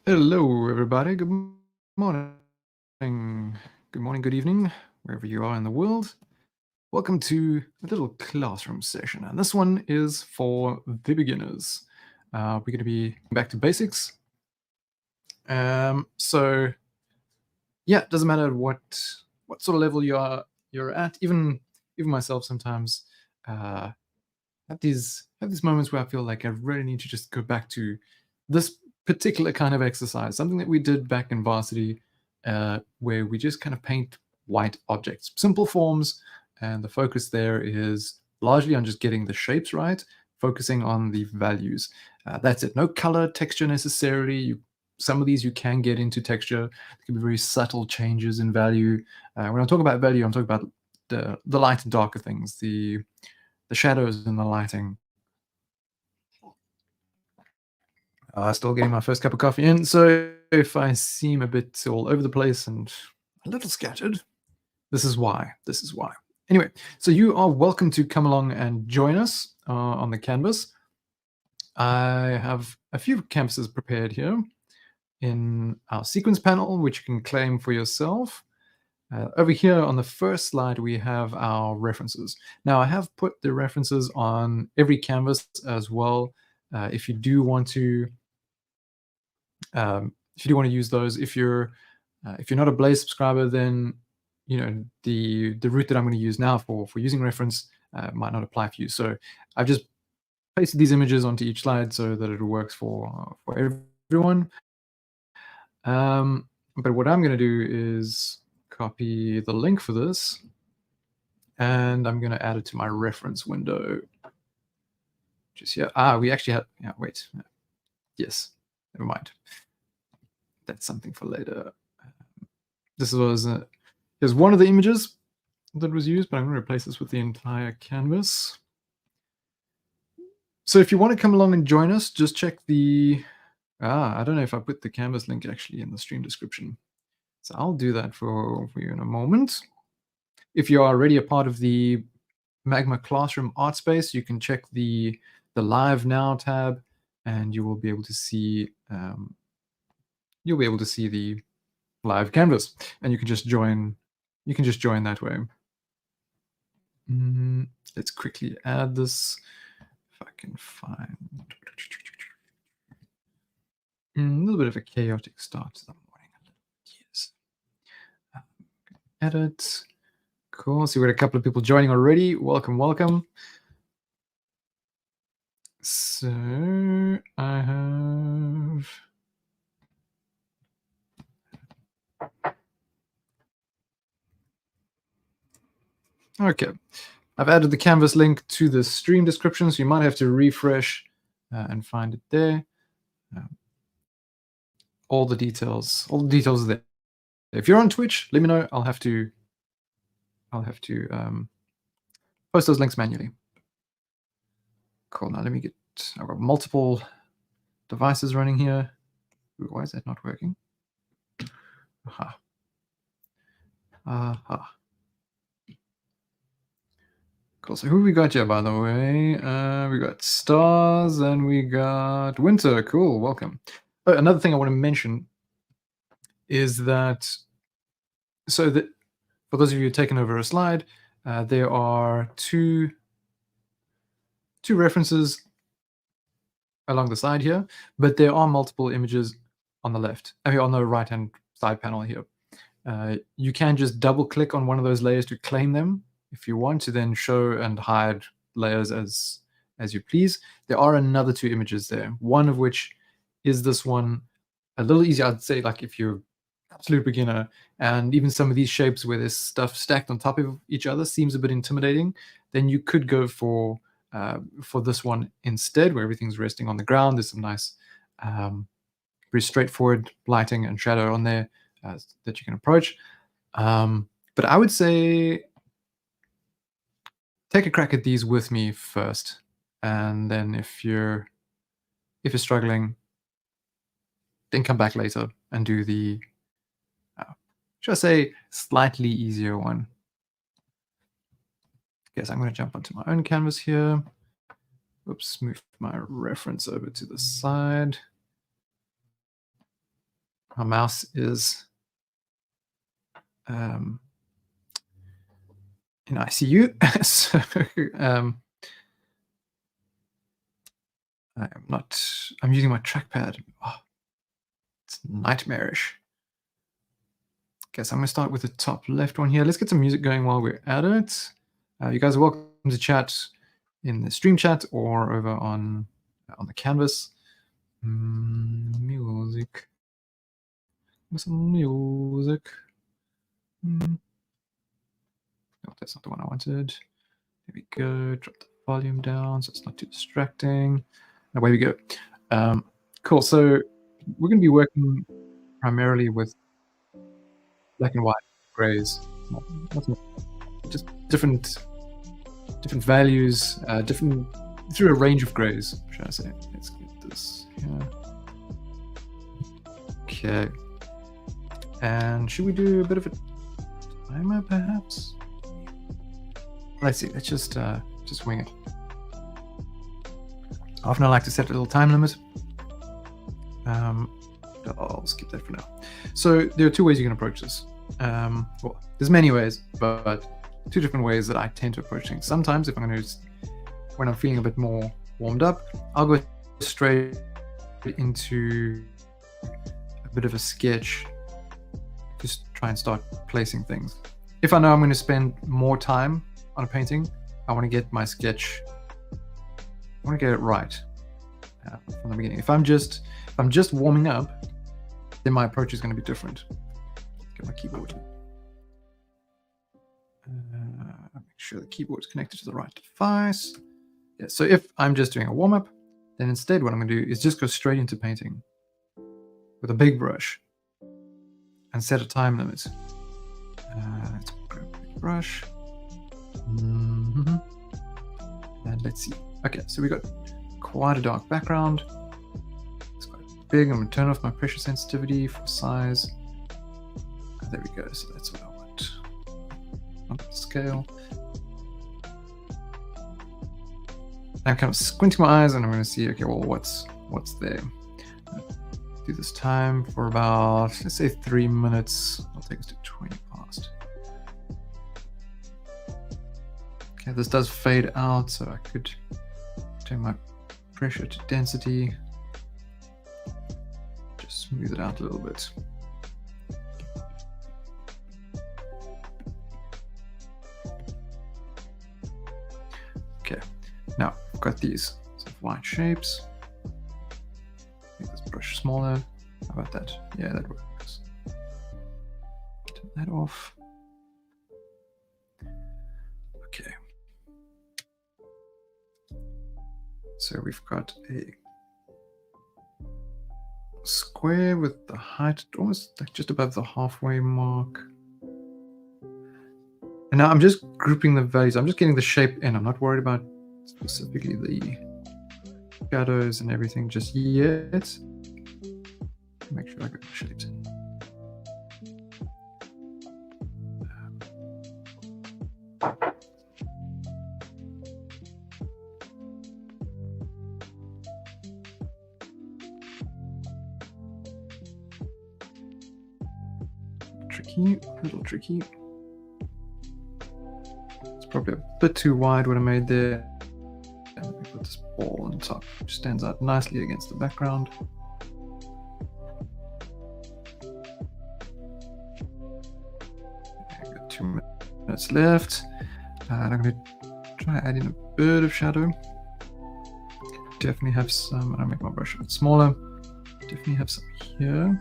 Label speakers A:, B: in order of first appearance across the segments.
A: Hello, everybody. Good morning. Good morning, good evening, wherever you are in the world. Welcome to a little classroom session. And this one is for the beginners. We're going to be back to basics. So yeah, it doesn't matter what sort of level you're at. Even myself sometimes have these moments where I feel like I really need to just go back to this particular kind of exercise, something that we did back in varsity, where we just kind of paint white objects, simple forms, and the focus there is largely on just getting the shapes right, focusing on the values. That's it. No color, texture necessarily. Some of these you can get into texture. There can be very subtle changes in value. When I talk about value, I'm talking about the light and darker things, the shadows and the lighting. Still getting my first cup of coffee in, so if I seem a bit all over the place and a little scattered, this is why. Anyway, so you are welcome to come along and join us on the canvas. I have a few canvases prepared here in our sequence panel, which you can claim for yourself. Over here on the first slide, we have our references. Now, I have put the references on every canvas as well. If you do want to use those, if you're not a Blaze subscriber, then the route that I'm going to use now for using reference might not apply for you. So I've just pasted these images onto each slide so that it works for everyone. But what I'm going to do is copy the link for this, and I'm going to add it to my reference window. Just here. We actually had. Yeah, wait. Yes. Never mind. That's something for later. This was here's one of the images that was used, but I'm going to replace this with the entire canvas. So if you want to come along and join us, just check the. I don't know if I put the canvas link actually in the stream description. So I'll do that for you in a moment. If you are already a part of the Magma Classroom Artspace, you can check the Live Now tab, and you will be able to see the live canvas, and you can just join. You can just join that way. Let's quickly add this. If I can find a little bit of a chaotic start to the morning. Yes. Edit. Cool. So we've got a couple of people joining already. Welcome, welcome. So I have. Okay. I've added the canvas link to the stream description, so you might have to refresh and find it there. All the details are there. If you're on Twitch, let me know. I'll have to post those links manually. Cool. Now let me get. I've got multiple devices running here. Ooh, why is that not working? Aha. Cool. So who we got here, by the way? We got Stars and we got Winter. Cool. Welcome. Oh, another thing I want to mention is that for those of you who've taken over a slide, there are two references along the side here, but there are multiple images on the left. I mean, on the right-hand side panel here. You can just double-click on one of those layers to claim them if you want to then show and hide layers as you please. There are another two images there, one of which is this one. A little easier, I'd say, like if you're absolute beginner, and even some of these shapes where there's stuff stacked on top of each other seems a bit intimidating, then you could go for this one instead, where everything's resting on the ground. There's some nice, pretty straightforward lighting and shadow on there that you can approach. But I would say take a crack at these with me first, and then if you're struggling, then come back later and do the should I say slightly easier one. Guess I'm going to jump onto my own canvas here. Oops, move my reference over to the side. my mouse is in ICU. So I'm using my trackpad. Oh, it's nightmarish. Okay, so I'm going to start with the top left one here. Let's get some music going while we're at it. You guys are welcome to chat in the stream chat or over on the canvas. Music. Some music. No, that's not the one I wanted. There we go. Drop the volume down so it's not too distracting. Away we go. Cool. So we're going to be working primarily with black and white, grays, just different values, through a range of grays, should I say. Let's get this here. Okay. And should we do a bit of a timer, perhaps? Let's see. Let's just wing it. Often I like to set a little time limit. I'll skip that for now. So there are two ways you can approach this. Well, there's many ways, but two different ways that I tend to approach things. Sometimes, when I'm feeling a bit more warmed up, I'll go straight into a bit of a sketch. Just try and start placing things. If I know I'm going to spend more time on a painting, I want to get my sketch. I want to get it right from the beginning. If I'm just warming up, then my approach is going to be different. Get my keyboard. Make sure the keyboard is connected to the right device. Yeah. So if I'm just doing a warm up, then instead what I'm going to do is just go straight into painting with a big brush and set a time limit. Let's grab a big brush. And let's see. Okay, so we got quite a dark background. It's quite big. I'm going to turn off my pressure sensitivity for size. There we go. So that's what I want. Up the scale. I'm kind of squinting my eyes, and I'm going to see. Okay, well, what's there? Do this time for about, let's say, 3 minutes. I'll take us to 20 past. Okay, this does fade out, so I could turn my pressure to density. Just smooth it out a little bit. Okay, now I've got these white shapes. Make this brush smaller. How about that? Yeah, that works. Turn that off. Okay. So we've got a square with the height almost like just above the halfway mark. And now I'm just grouping the values. I'm just getting the shape in. I'm not worried about specifically the shadows and everything just yet. Make sure I get the shapes in. A little tricky. It's probably a bit too wide what I made there. And let me put this ball on top, which stands out nicely against the background. I've got 2 minutes left. And I'm going to try add in a bit of shadow. Definitely have some, and I'll make my brush a bit smaller. Definitely have some here.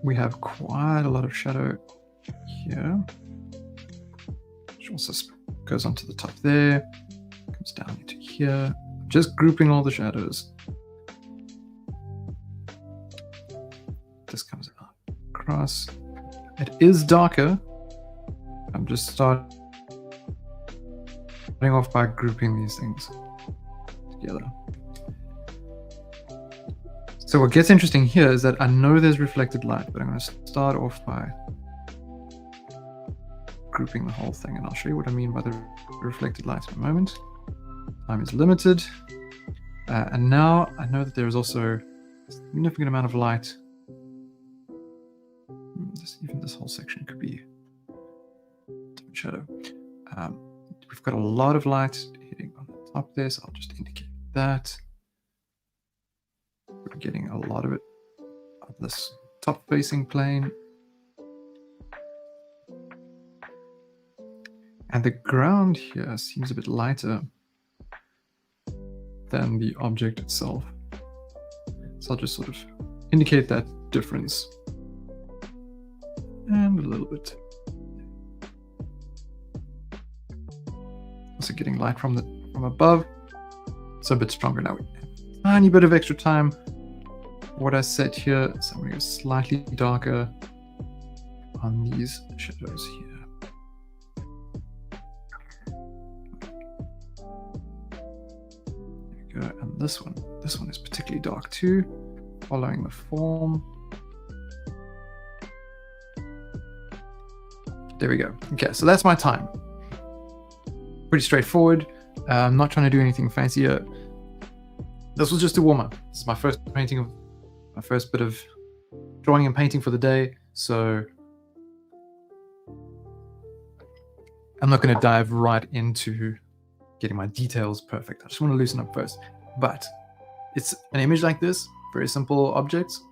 A: We have quite a lot of shadow here, which also goes onto the top there, comes down into here. Just grouping all the shadows. This comes out across. It is darker. I'm just starting off by grouping these things together. So what gets interesting here is that I know there's reflected light, but I'm going to start off by grouping the whole thing, and I'll show you what I mean by the reflected light in a moment. Time is limited. And now I know that there is also a significant amount of light. Even this whole section could be shadow. We've got a lot of light hitting on the top there, so I'll just indicate that. We're getting a lot of it on this top facing plane. And the ground here seems a bit lighter than the object itself. So I'll just sort of indicate that difference. And a little bit. Also getting light from above. It's a bit stronger now. A tiny bit of extra time. What I set here, so I'm going to go slightly darker on these shadows here. And this one is particularly dark too, following the form. There we go. Okay, so that's my time. Pretty straightforward. I'm not trying to do anything fancier. This was just a warm-up. This is my first painting, my first bit of drawing and painting for the day. So I'm not going to dive right into getting my details perfect. I just want to loosen up first. But it's an image like this, very simple objects.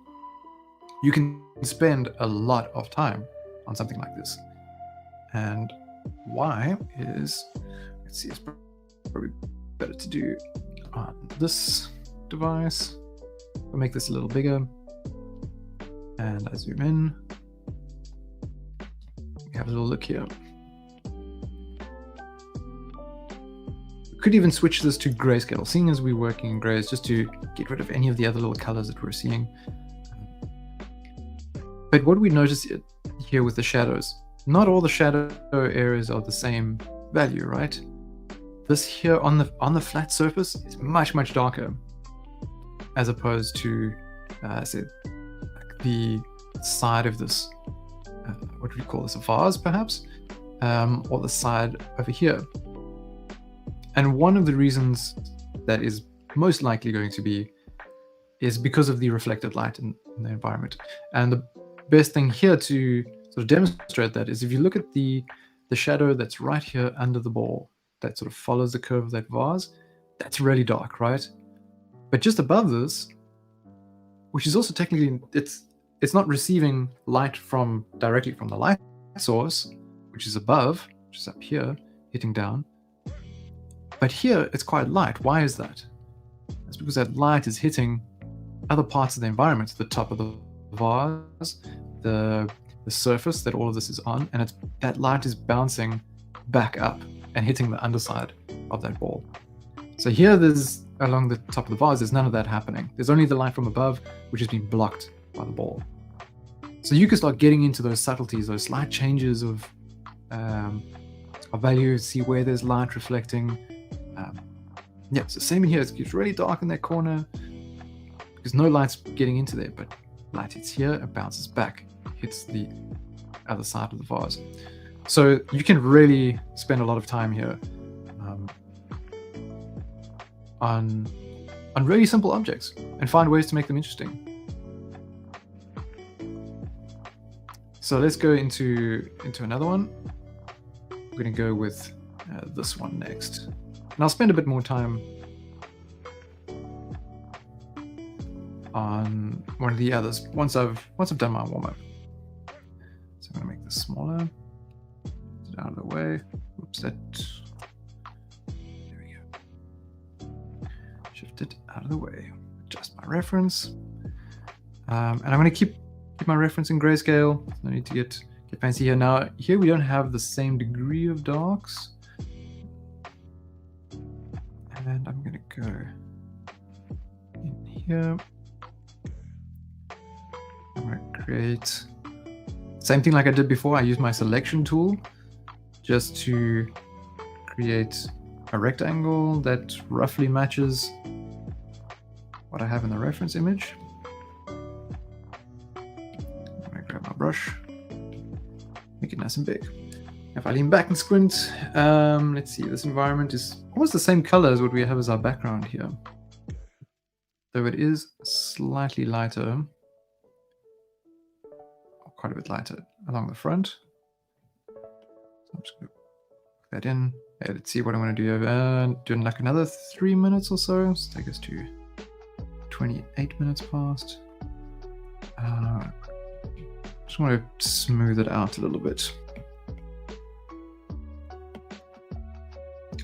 A: You can spend a lot of time on something like this. And why is, let's see, it's probably better to do on this device. I'll make this a little bigger. And I zoom in. We have a little look here. Could even switch this to grayscale, seeing as we're working in grays, just to get rid of any of the other little colors that we're seeing. But what we notice here with the shadows, not all the shadow areas are the same value, right? This here on the flat surface is much darker, as opposed to say like the side of this. What do we call this? A vase, perhaps, or the side over here. And one of the reasons that is most likely going to be is because of the reflected light in the environment. And the best thing here to sort of demonstrate that is if you look at the shadow that's right here under the ball, that sort of follows the curve of that vase, that's really dark, right? But just above this, which is also technically, it's not receiving light directly from the light source, which is above, which is up here, hitting down. But here, it's quite light. Why is that? It's because that light is hitting other parts of the environment, the top of the vase, the surface that all of this is on, and that light is bouncing back up and hitting the underside of that ball. So here, there's along the top of the vase, there's none of that happening. There's only the light from above, which has been blocked by the ball. So you can start getting into those subtleties, those slight changes of value, see where there's light reflecting. Yeah, so same in here, it's really dark in that corner because no light's getting into there, but light hits here and bounces back, hits the other side of the vase. So you can really spend a lot of time here on really simple objects and find ways to make them interesting. So let's go into another one. We're going to go with this one next. And I'll spend a bit more time on one of the others once I've done my warm-up. So I'm going to make this smaller. Get it out of the way. Oops, there we go. Shift it out of the way. Adjust my reference. And I'm going to keep my reference in grayscale. No need to get fancy here. Now, here we don't have the same degree of darks. And I'm going to go in here. I'm going to create same thing like I did before. I used my selection tool just to create a rectangle that roughly matches what I have in the reference image. I'm going to grab my brush, make it nice and big. If I lean back and squint, let's see, this environment is almost the same color as what we have as our background here. Though it is slightly lighter, or quite a bit lighter along the front. So I'm just going to put that in. Okay, let's see what I want to do. Doing like another 3 minutes or so. Let's take us to 28 minutes past. Just want to smooth it out a little bit.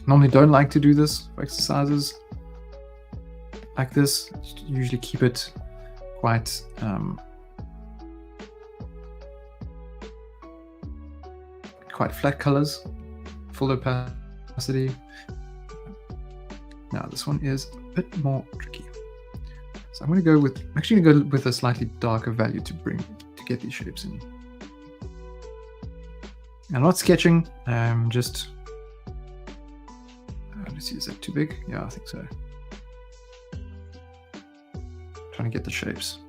A: Normally don't like to do this for exercises like this. Usually keep it quite quite flat colors, full opacity. Now this one is a bit more tricky. So I'm going to go with, actually going to go with a slightly darker value to get these shapes in. I'm not sketching, I'm just, let's see, is that too big? Yeah, I think so. Trying to get the shapes.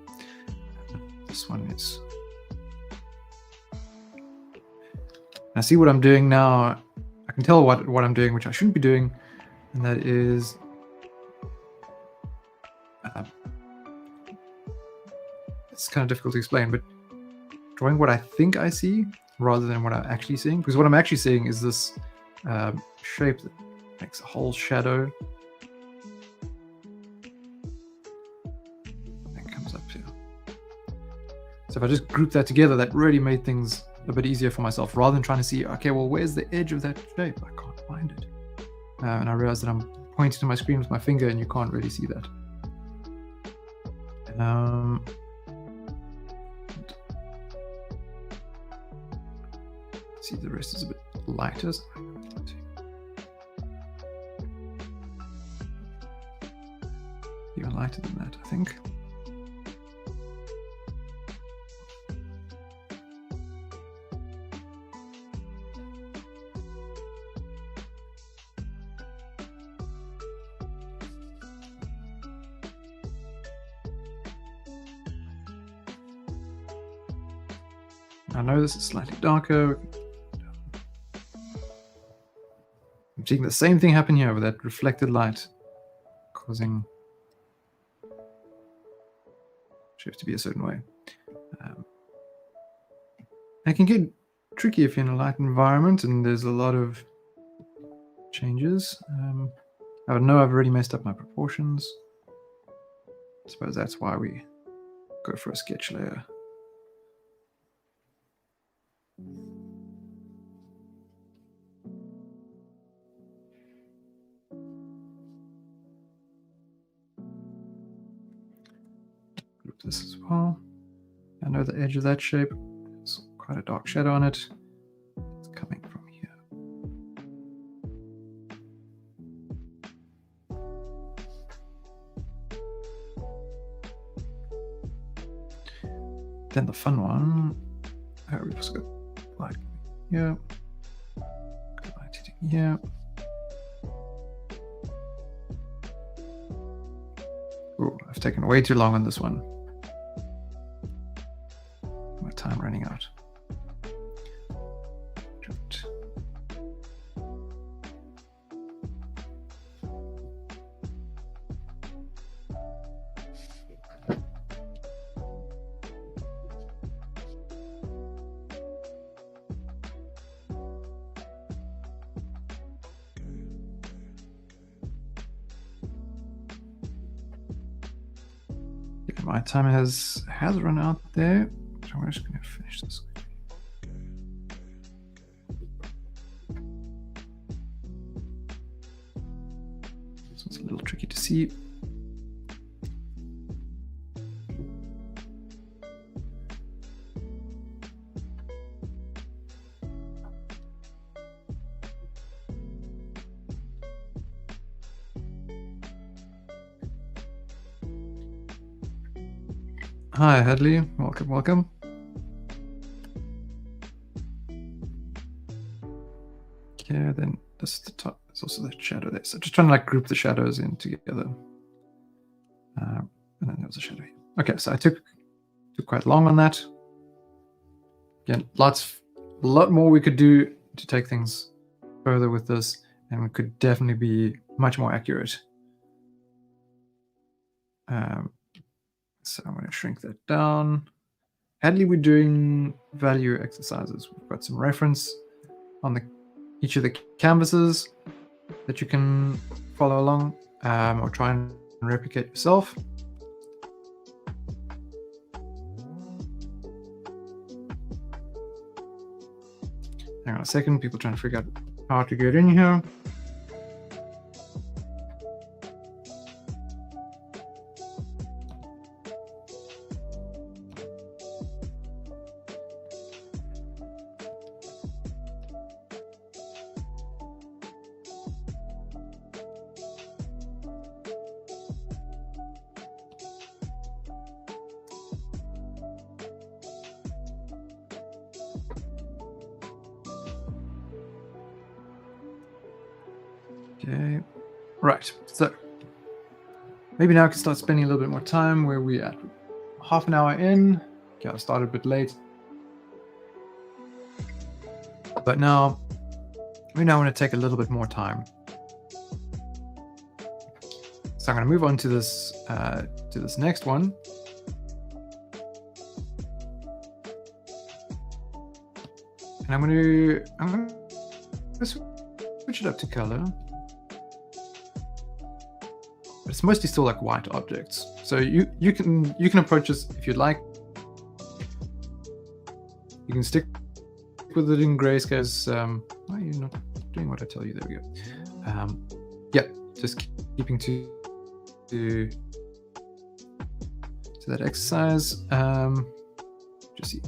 A: This one is. Now see what I'm doing now. I can tell what I'm doing, which I shouldn't be doing, and that is it's kind of difficult to explain, but drawing what I think I see rather than what I'm actually seeing, because what I'm actually seeing is this shape that makes a whole shadow and comes up here. So if I just group that together, that really made things a bit easier for myself, rather than trying to see, okay, well, where's the edge of that shape? I can't find it. And I realized that I'm pointing to my screen with my finger and you can't really see that. See, the rest is a bit lighter. So even lighter than that, I think. I know this is slightly darker. I'm seeing the same thing happen here with that reflected light causing shapes to be a certain way. It can get tricky if you're in a light environment and there's a lot of changes. I know I've already messed up my proportions. I suppose that's why we go for a sketch layer. Group this as well. I know the edge of that shape. There's quite a dark shadow on it. It's coming from here. Then the fun one. We've also got light here. Got light hitting here. Oh, I've taken way too long on this one. My time running out. Jumped. My time has run out there, so we're just going to finish this. So it's a little tricky to see. Hi, Hadley. Welcome, welcome. Okay, then this is the top. There's also the shadow there. So just trying to like group the shadows in together. And then there was a shadow here. Okay, so I took quite long on that. Again, a lot more we could do to take things further with this, and it could definitely be much more accurate. So I'm going to shrink that down. Hadley, we're doing value exercises. We've got some reference on each of the canvases that you can follow along, or try and replicate yourself. Hang on a second, people trying to figure out how to get in here. Okay, right, so maybe now I can start spending a little bit more time. Where we at? Half an hour in. Okay, I started a bit late. But now, we now want to take a little bit more time. So I'm going to move on to this next one. And I'm going to switch it up to color. But it's mostly still like white objects. So you can approach this if you'd like. You can stick with it in grayscale. Why are you not doing what I tell you? There we go. Yeah, just keeping to that exercise. Just see.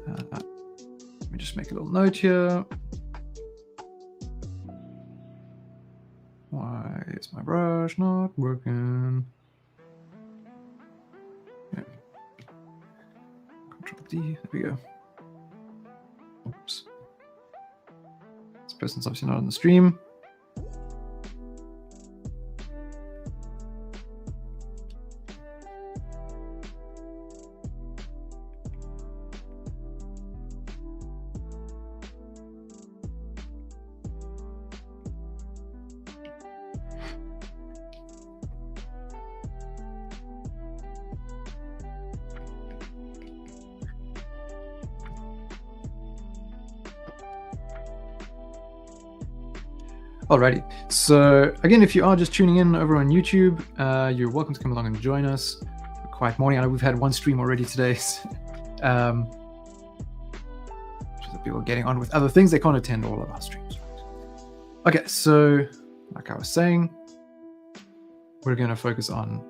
A: Let me just make a little note here. Why is my brush not working? Yeah. Control D, there we go. Oops. This person's obviously not on the stream. Alrighty, so again, if you are just tuning in over on YouTube, you're welcome to come along and join us. Quiet morning. I know we've had one stream already today. People are getting on with other things. They can't attend all of our streams. Okay, so like I was saying, we're going to focus on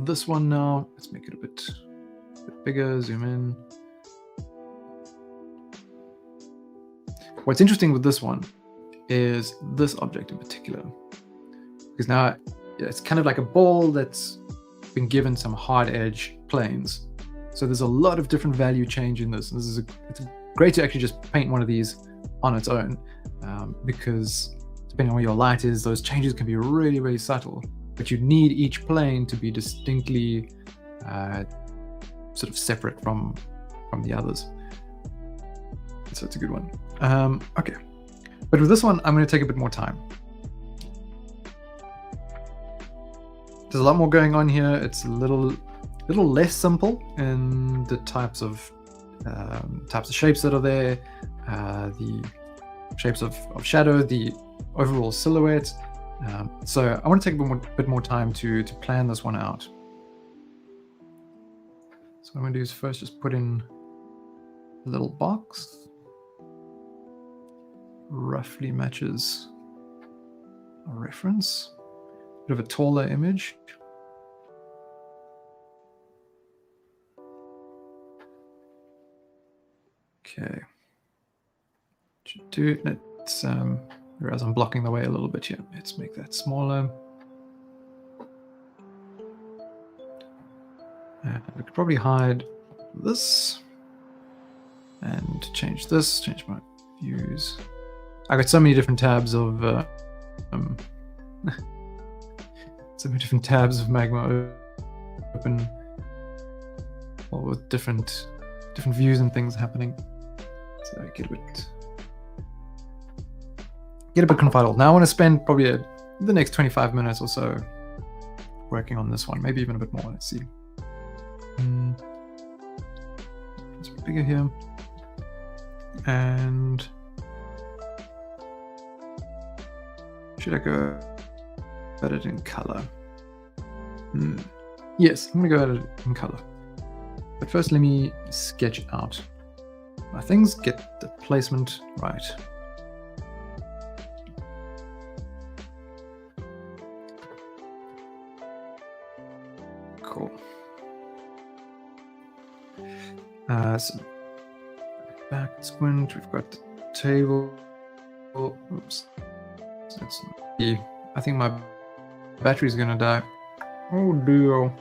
A: this one now. Let's make it a bit bigger, zoom in. What's interesting with this one is this object in particular, because now it's kind of like a ball that's been given some hard edge planes. So there's a lot of different value change in this. It's great to actually just paint one of these on its own, because depending on where your light is, those changes can be really, really subtle. But you need each plane to be distinctly sort of separate from the others. So it's a good one. Okay. But with this one, I'm going to take a bit more time. There's a lot more going on here. It's a little less simple in the types of shapes that are there, the shapes of shadow, the overall silhouette. So I want to take a bit more time to plan this one out. So what I'm going to do is first just put in a little box. Roughly matches a reference. Bit of a taller image. Okay. Should do it. Let's whereas I'm blocking the way a little bit here. Let's make that smaller. And we could probably hide this and change this. Change my views. I got so many different tabs of so many different tabs of Magma open. or with different views and things happening. So get a bit confuddled. Now I want to spend probably the next 25 minutes or so working on this one, maybe even a bit more. Let's see. It's bigger here, and should I go at it in color? Yes, I'm gonna go at it in color. But first, let me sketch out my things, get the placement right. Cool. So back squint, we've got the table. Oops. I think my battery's gonna die. Oh dear.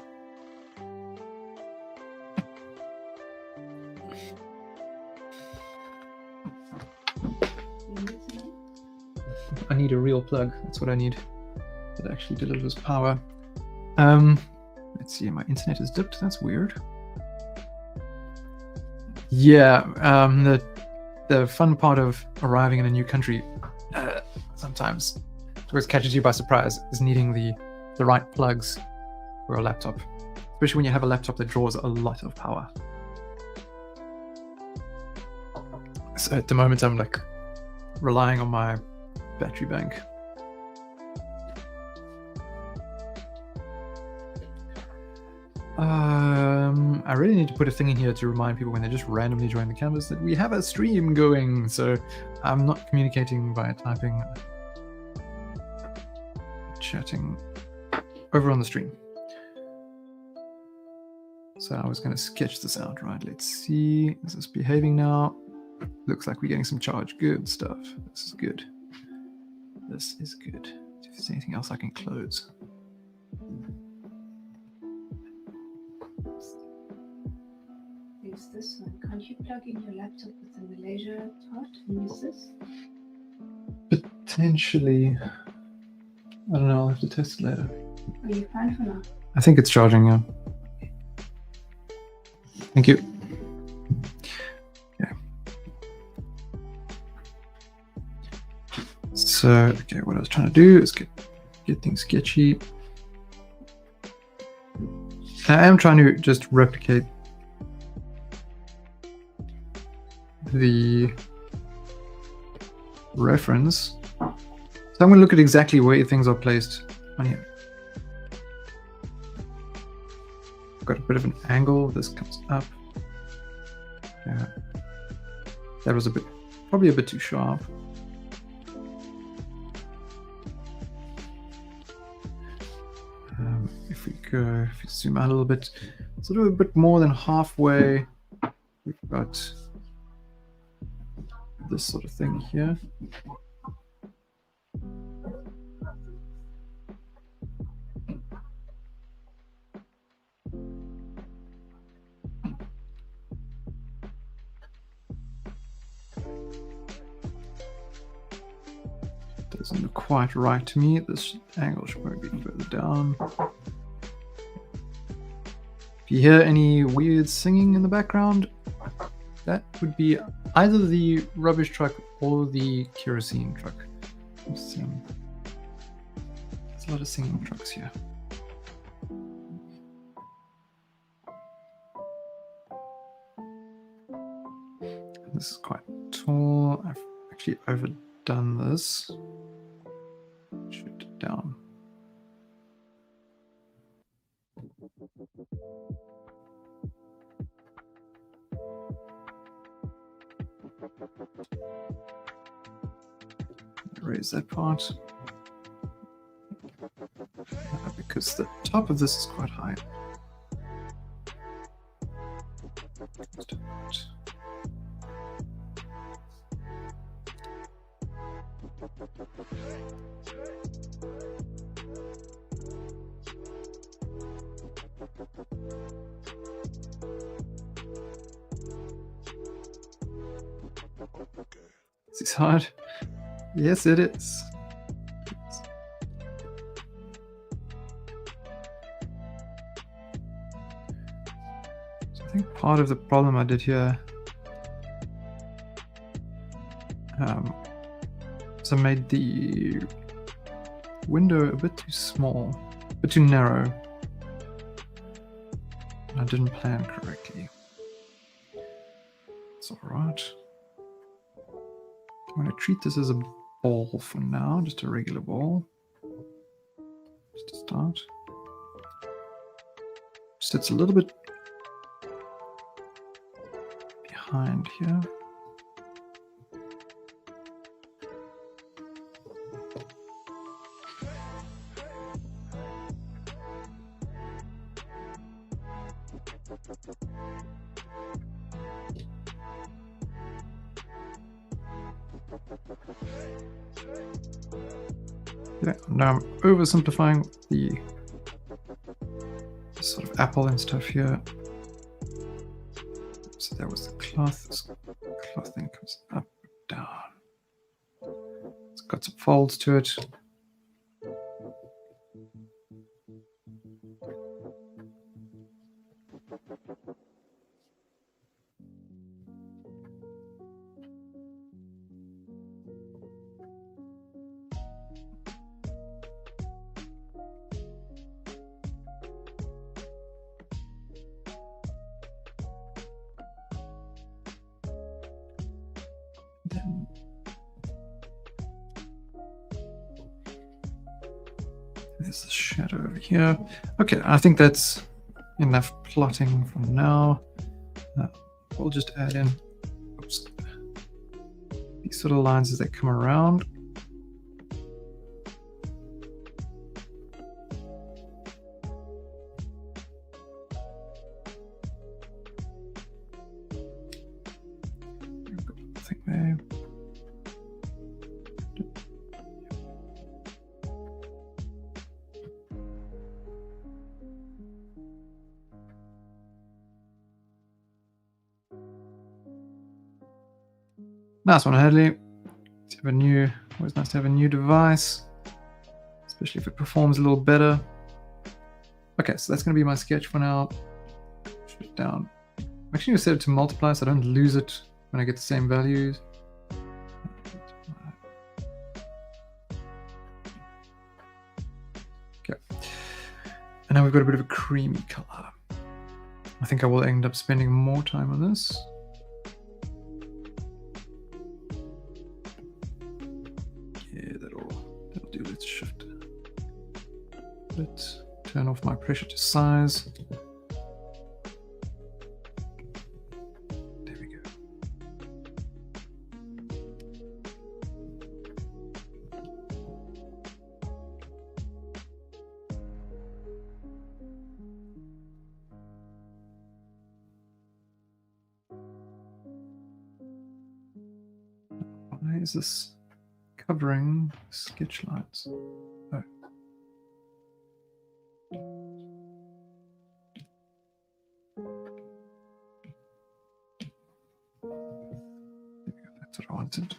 A: I need a real plug. That's what I need. That actually delivers power. Let's see. My internet is dipped. That's weird. Yeah. The fun part of arriving in a new country, sometimes it always catches you by surprise, is needing the right plugs for a laptop, especially when you have a laptop that draws a lot of power. So at the moment, I'm like relying on my battery bank. I really need to put a thing in here to remind people when they just randomly join the canvas that we have a stream going. So I'm not communicating via typing, chatting over on the stream. So I was going to sketch this out, right? Let's see. Is this behaving now? Looks like we're getting some charge. Good stuff. This is good. This is good. If there's anything else I can close.
B: Use this one. Can't you plug in your laptop with the Malaysia part and use this?
A: Potentially. I don't know. I'll have to test it later.
B: Are you fine for now?
A: I think it's charging, yeah. Thank you. Okay. So, okay, what I was trying to do is get things sketchy. I am trying to just replicate the reference. So I'm going to look at exactly where things are placed on here. I've got a bit of an angle. This comes up. Yeah. That was probably a bit too sharp. If we zoom out a little bit, sort of a bit more than halfway, we've got this sort of thing here. Doesn't look quite right to me. This angle should probably be further down. If you hear any weird singing in the background, that would be either the rubbish truck or the kerosene truck. There's a lot of singing trucks here. This is quite tall. I've actually overdone this. Shoot it down. Raise that part. Because the top of this is quite high. Is this hard? Yes, it is. So I think part of the problem I did here. So I made the window a bit too small, a bit too narrow. I didn't plan correctly. It's alright. I'm going to treat this as a ball for now, just a regular ball. Just to start. Sits a little bit behind here. Yeah, now I'm oversimplifying the sort of apple and stuff here. So that was the cloth. This cloth thing comes up, down. It's got some folds to it. Then there's the shadow over here. Okay, I think that's enough plotting for now. We'll just add in these sort of lines as they come around. Nothing there. Nice one, Hadley. Let's have a new, always nice to have a new device, especially if it performs a little better. Okay, so that's going to be my sketch for now. Push it down. I'm actually going to set it to multiply so I don't lose it when I get the same values. Okay. And now we've got a bit of a creamy color. I think I will end up spending more time on this. Let's shift a bit, turn off my pressure to size. There we go. Why is this covering sketch lines? Oh. That's what I wanted.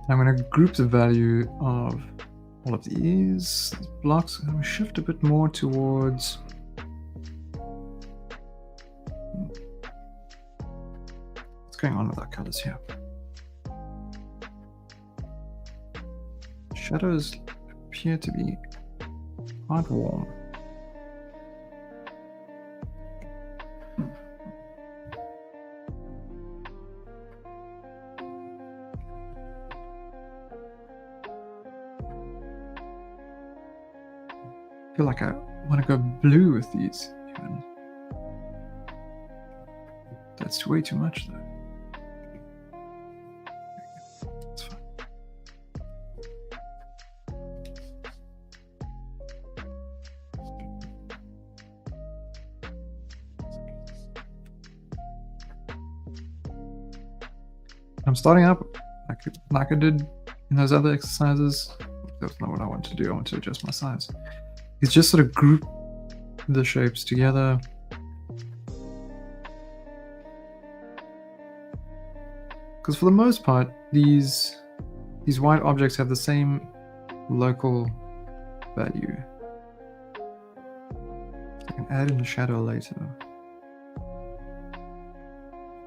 A: I'm going to group the value of all of these blocks. I'm going to shift a bit more towards going on with our colors here. Shadows appear to be quite warm. I feel like I want to go blue with these even. That's way too much though. I'm starting up like I did in those other exercises. That's not what I want to do. I want to adjust my size. It's just sort of group the shapes together. Because for the most part, these white objects have the same local value. can add in the shadow later.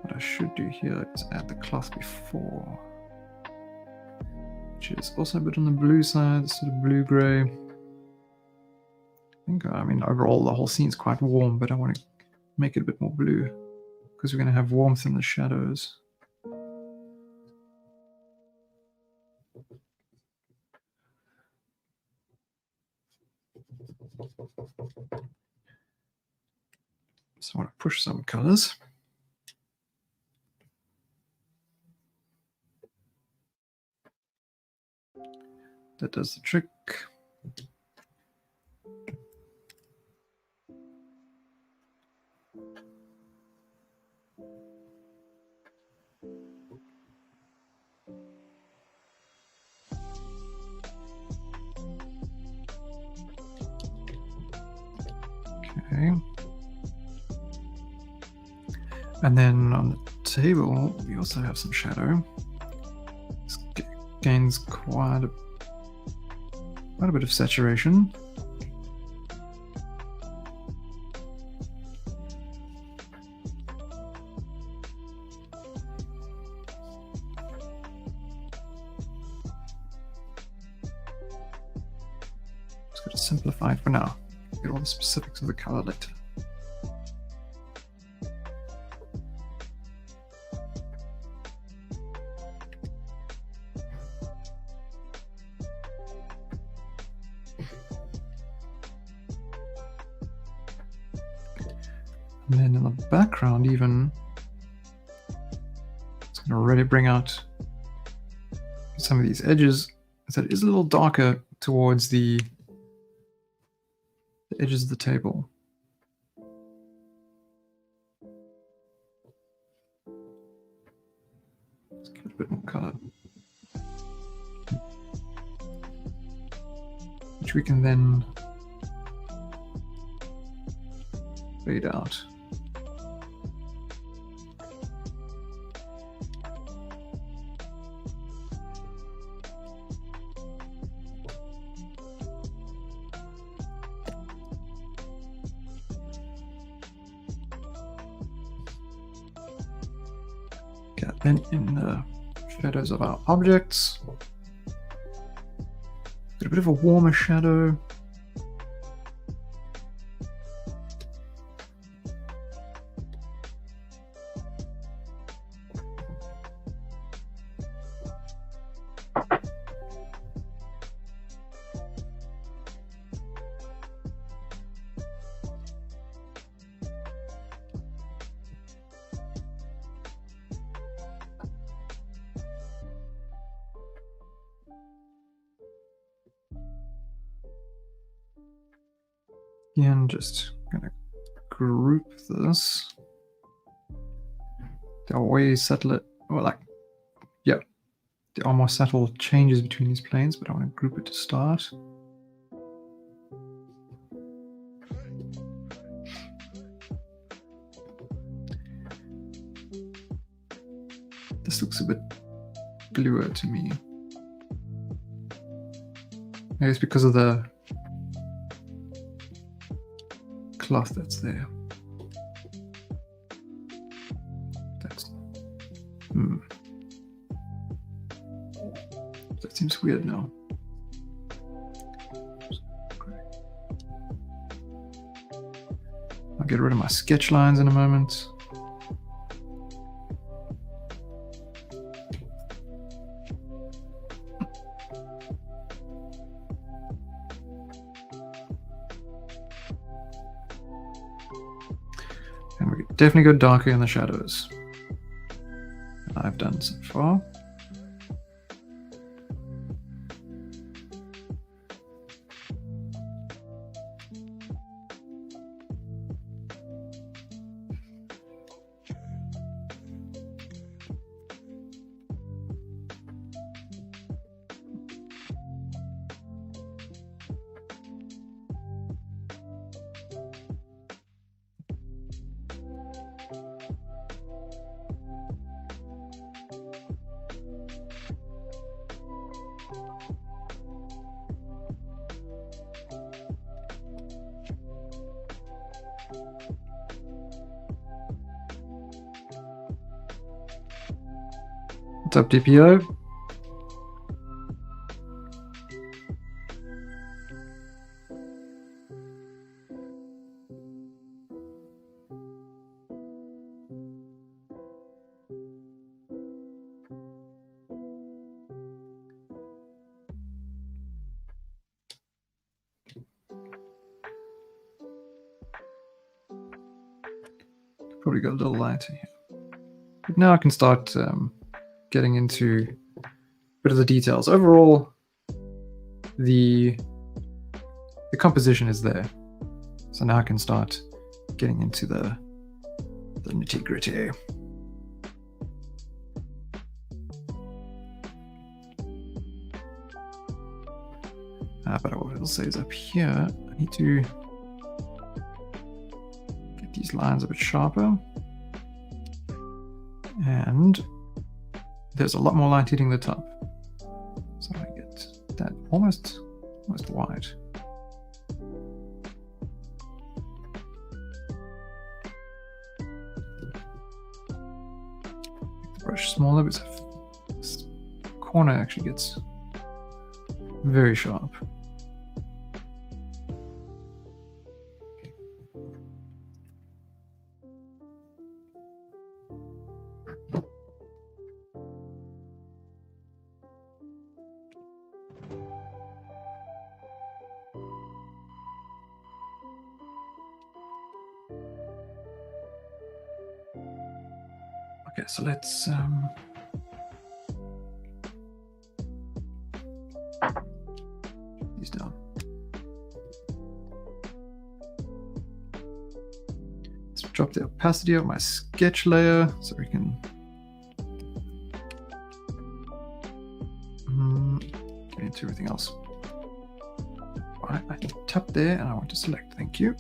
A: What I should do here is add the cloth before, which is also a bit on the blue side, sort of blue-gray. I mean, overall the whole scene is quite warm, but I want to make it a bit more blue because we're going to have warmth in the shadows. So I want to push some colors. That does the trick. Okay. And then on the table, we also have some shadow. This gains quite a bit of saturation. Just got to simplify it for now. Get all the specifics of the color later. And then in the background even, it's going to really bring out some of these edges. So it is a little darker towards the edges of the table. Let's give it a bit more color, which we can then fade out. Then in the shadows of our objects, get a bit of a warmer shadow. Again, just gonna group this. There are ways subtle, or like, yeah, there are more subtle changes between these planes, but I want to group it to start. This looks a bit bluer to me. Maybe it's because of the cloth that's there. That's that seems weird now. I'll get rid of my sketch lines in a moment. And we could definitely go darker in the shadows than I've done so far. What's up, DPO? Probably got a little lighter here. But now I can start getting into a bit of the details. Overall, the composition is there. So now I can start getting into the nitty-gritty. But what I will say is up here, I need to get these lines a bit sharper. And there's a lot more light hitting the top. So I get that almost wide. Make the brush smaller because this corner actually gets very sharp. Okay, so let's these down. Let's drop the opacity of my sketch layer so we can get into everything else. All right, I tap there and I want to select. Thank you.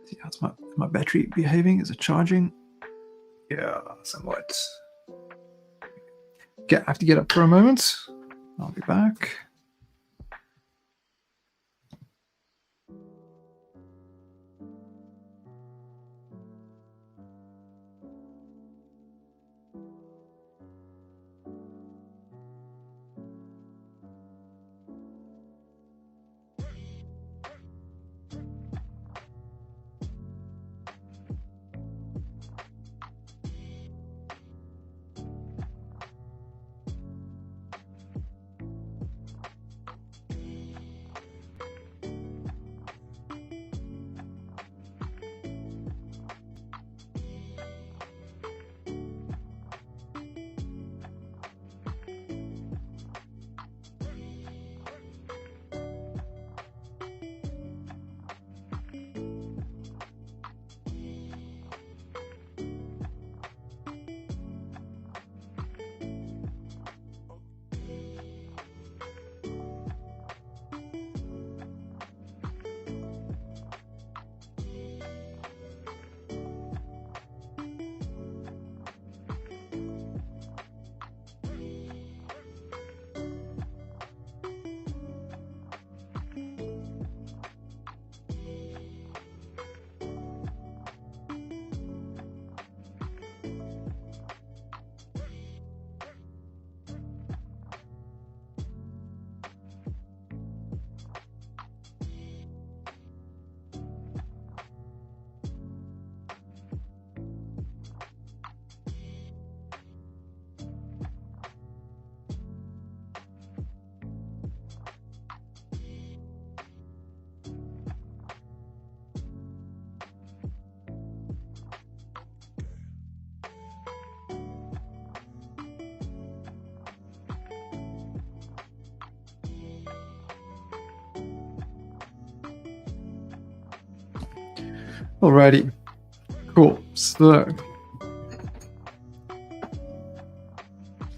A: See how's my battery behaving? Is it charging? Yeah, somewhat. Okay, I have to get up for a moment. I'll be back. Alrighty, cool. So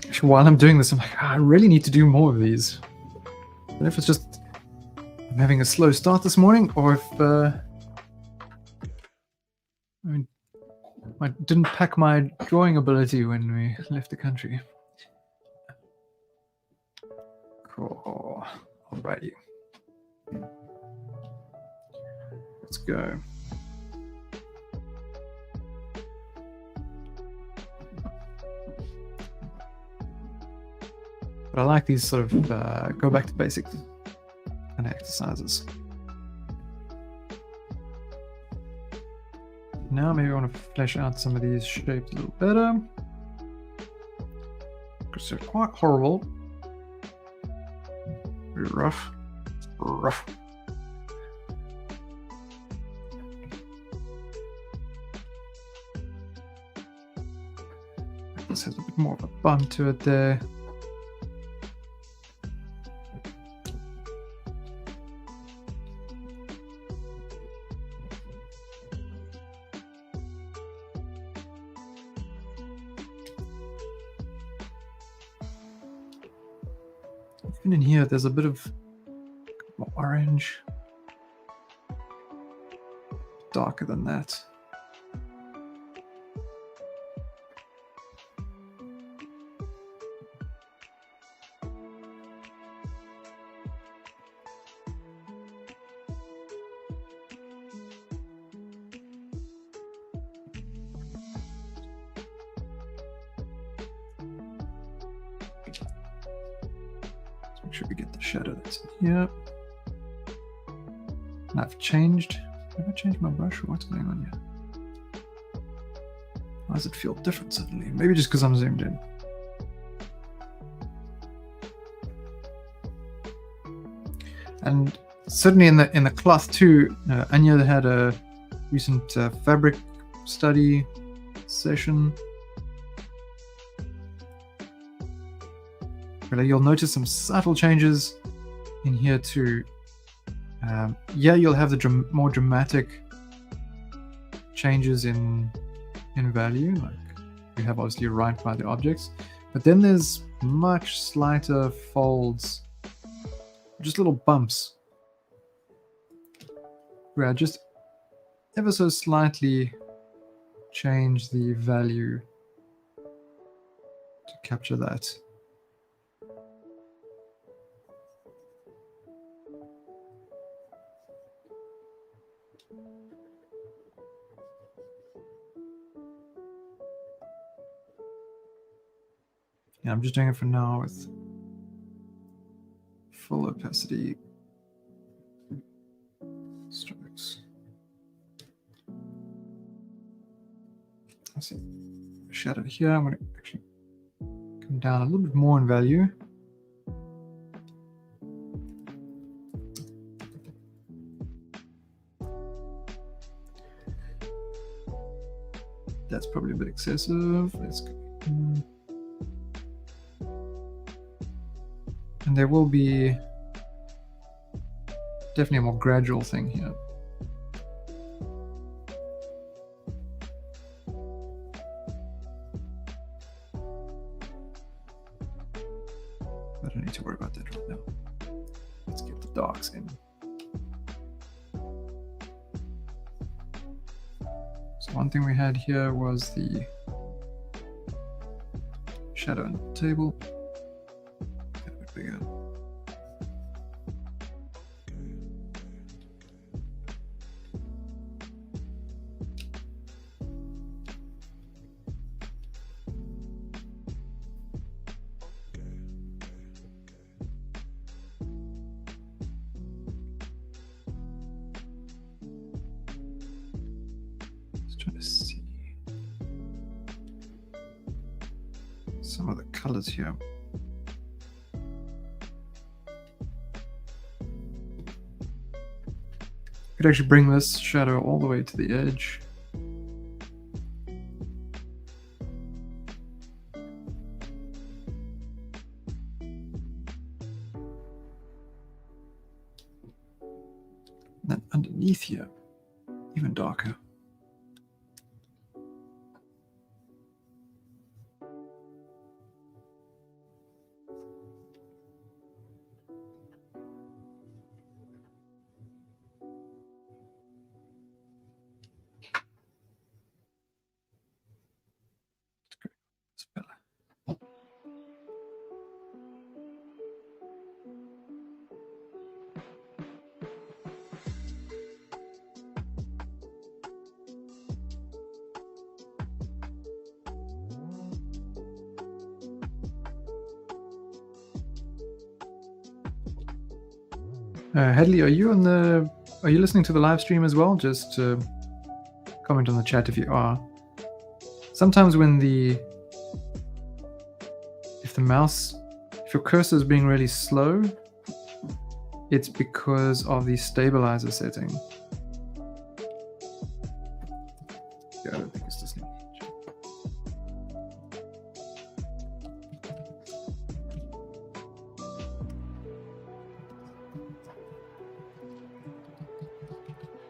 A: actually, while I'm doing this, I'm like, I really need to do more of these. And if it's just having a slow start this morning, or if I didn't pack my drawing ability when we left the country. Cool. Alrighty. Let's go. But I like these sort of go back to basics kind of exercises. Now maybe I want to flesh out some of these shapes a little better, because they're quite horrible. Very rough. Rough. This has a bit more of a bump to it there. Even in here, there's a bit of orange. Darker than that. Make sure we get the shadow that's in here. And I've changed. Have I changed my brush or what's going on here? Why does it feel different suddenly? Maybe just because I'm zoomed in. And certainly in the cloth too, Anya had a recent fabric study session. Really, you'll notice some subtle changes in here too. Yeah, you'll have the more dramatic changes in value, like you have obviously right by the objects, but then there's much slighter folds, just little bumps, where I just ever so slightly change the value to capture that. Yeah, I'm just doing it for now with full opacity strokes. Let's see, shadow here. I'm going to actually come down a little bit more in value. That's probably a bit excessive. Let's go. And there will be definitely a more gradual thing here. I don't need to worry about that right now. Let's get the darks in. So one thing we had here was the shadow on the table. Get a bit bigger. To see some of the colors here. Could actually bring this shadow all the way to the edge. And then underneath here, even darker. Hadley, are you listening to the live stream as well? Just comment on the chat if you are. Sometimes when if your cursor is being really slow, it's because of the stabilizer setting. Yeah, I don't think it's listening.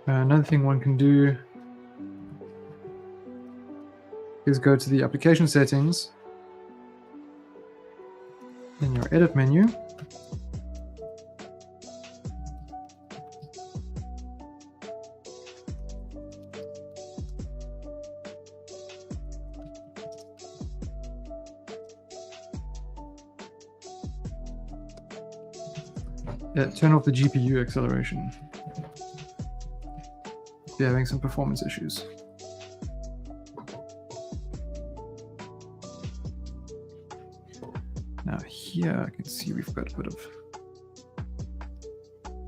A: Another thing one can do is go to the application settings in your edit menu. Turn off the GPU acceleration. If you're having some performance issues. Now here I can see we've got a bit of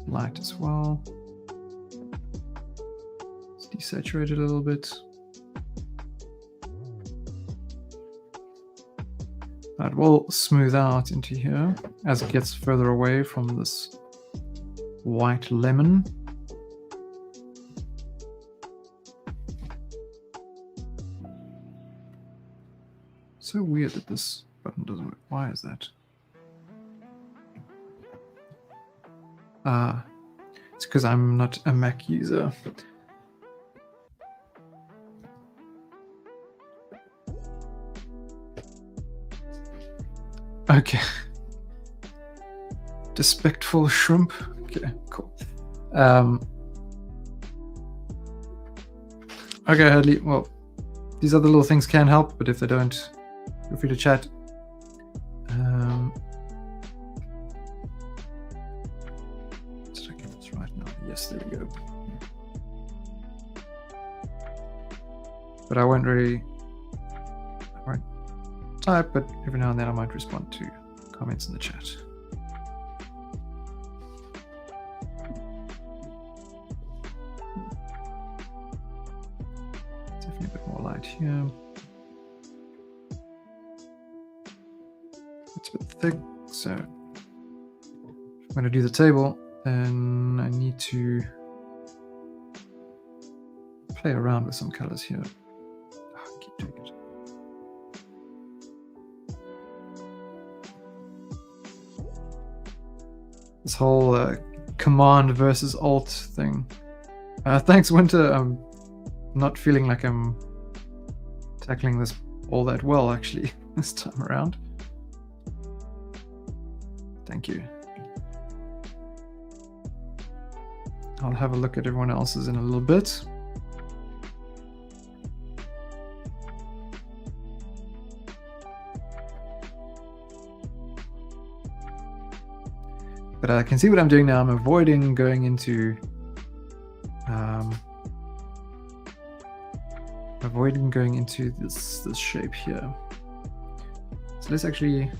A: light as well. Let's desaturate it a little bit. That will smooth out into here as it gets further away from this white lemon. So weird that this button doesn't work. Why is that? It's because I'm not a Mac user. Okay. Despectful shrimp. Okay, cool. Okay, Hadley. Well, these other little things can help, but if they don't, feel free to chat. Did I get this right now? Yes, there we go. But I won't type, but every now and then I might respond to comments in the chat. Definitely a bit more light here. It's a bit thick, so if I'm going to do the table, then I need to play around with some colors here. I keep doing it. This whole command versus alt thing. Thanks, Winter. I'm not feeling like I'm tackling this all that well, actually, this time around. Thank you. I'll have a look at everyone else's in a little bit. But I can see what I'm doing now. I'm avoiding going into this shape here. So let's actually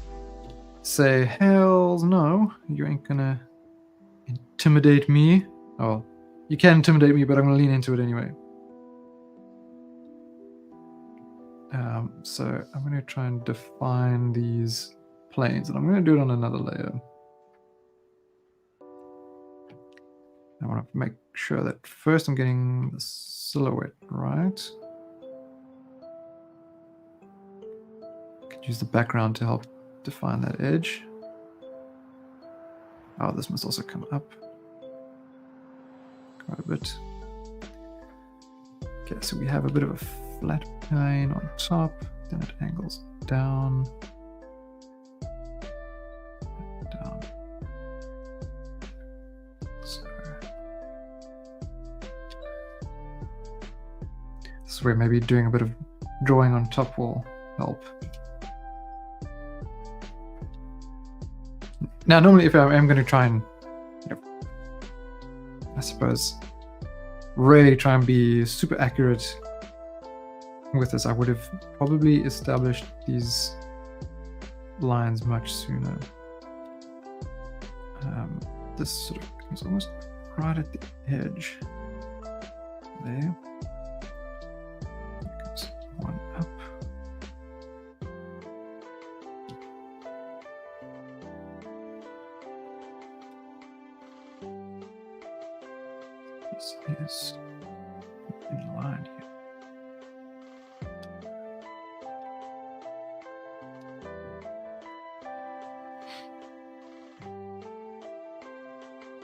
A: say, hells no, you ain't gonna intimidate me. Oh, you can intimidate me, but I'm gonna lean into it anyway. So I'm gonna try and define these planes, and I'm gonna do it on another layer. I want to make sure that first I'm getting the silhouette right. I could use the background to help define that edge. Oh, this must also come up quite a bit. Okay, so we have a bit of a flat plane on top, then it angles down. Down. So this is where maybe doing a bit of drawing on top will help. Now, normally if I am going to try and, I suppose, really try and be super accurate with this, I would have probably established these lines much sooner. This sort of It's almost right at the edge. There. Comes one up. This is in line here.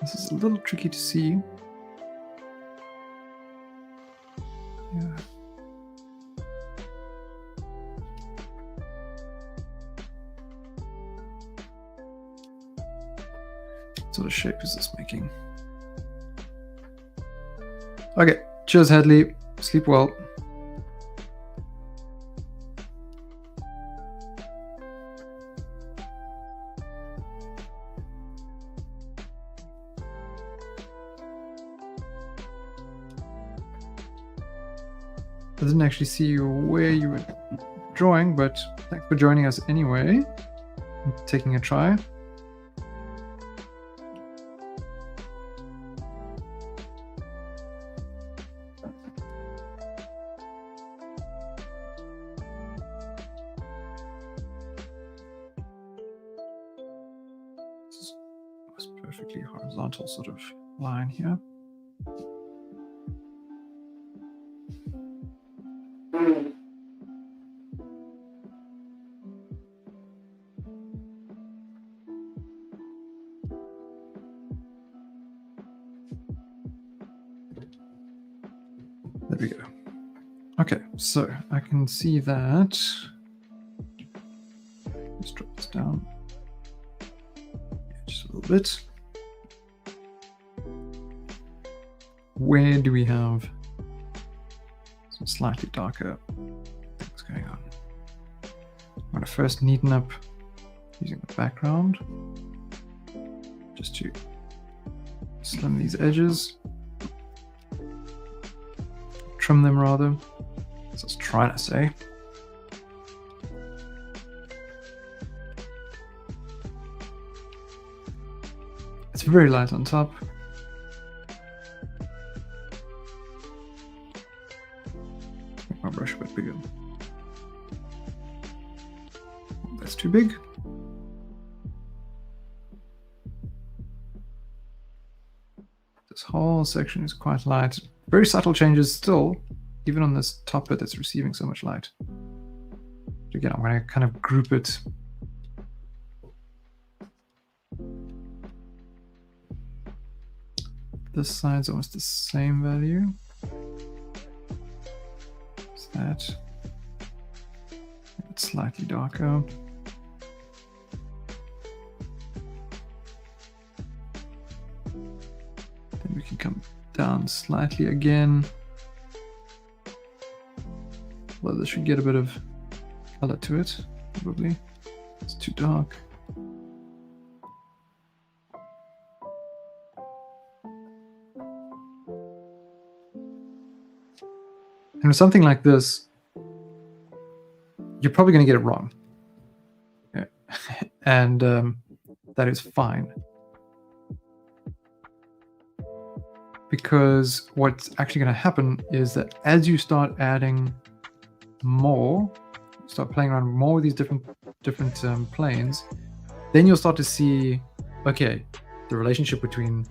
A: This is a little tricky to see. Yeah. What sort of shape is this making? Okay, cheers, Hadley. Sleep well. I didn't actually see where you were drawing, but thanks for joining us anyway. Taking a try. This is a perfectly horizontal sort of line here. There we go. Okay, so I can see that. Let's drop this down just a little bit. Where do we have some slightly darker things going on? I'm going to first neaten up using the background just to slim these edges. Trim them rather. That's what I was trying to say. It's very light on top. Make my brush a bit bigger. That's too big. This whole section is quite light. Very subtle changes still, even on this top bit that's receiving so much light. But again, I'm going to kind of group it. This side's almost the same value. Is that? It's slightly darker. Then we can come down slightly again. Well, this should get a bit of color to it, probably. It's too dark. And with something like this, you're probably going to get it wrong. Yeah. And that is fine. Because what's actually going to happen is that as you start adding more, start playing around more with these different planes, then you'll start to see, okay, the relationship between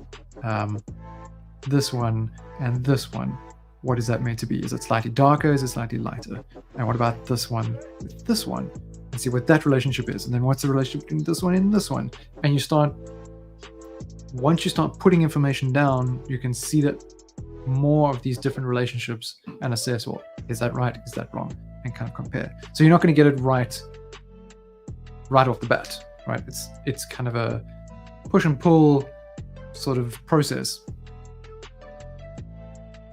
A: this one and this one. What is that made to be? Is it slightly darker? Is it slightly lighter? And what about this one with this one? And see what that relationship is. And then what's the relationship between this one and this one? And you start, once you start putting information down, you can see that more of these different relationships and assess, well, is that right? Is that wrong? And kind of compare. So you're not going to get it right off the bat, right? It's kind of a push and pull sort of process.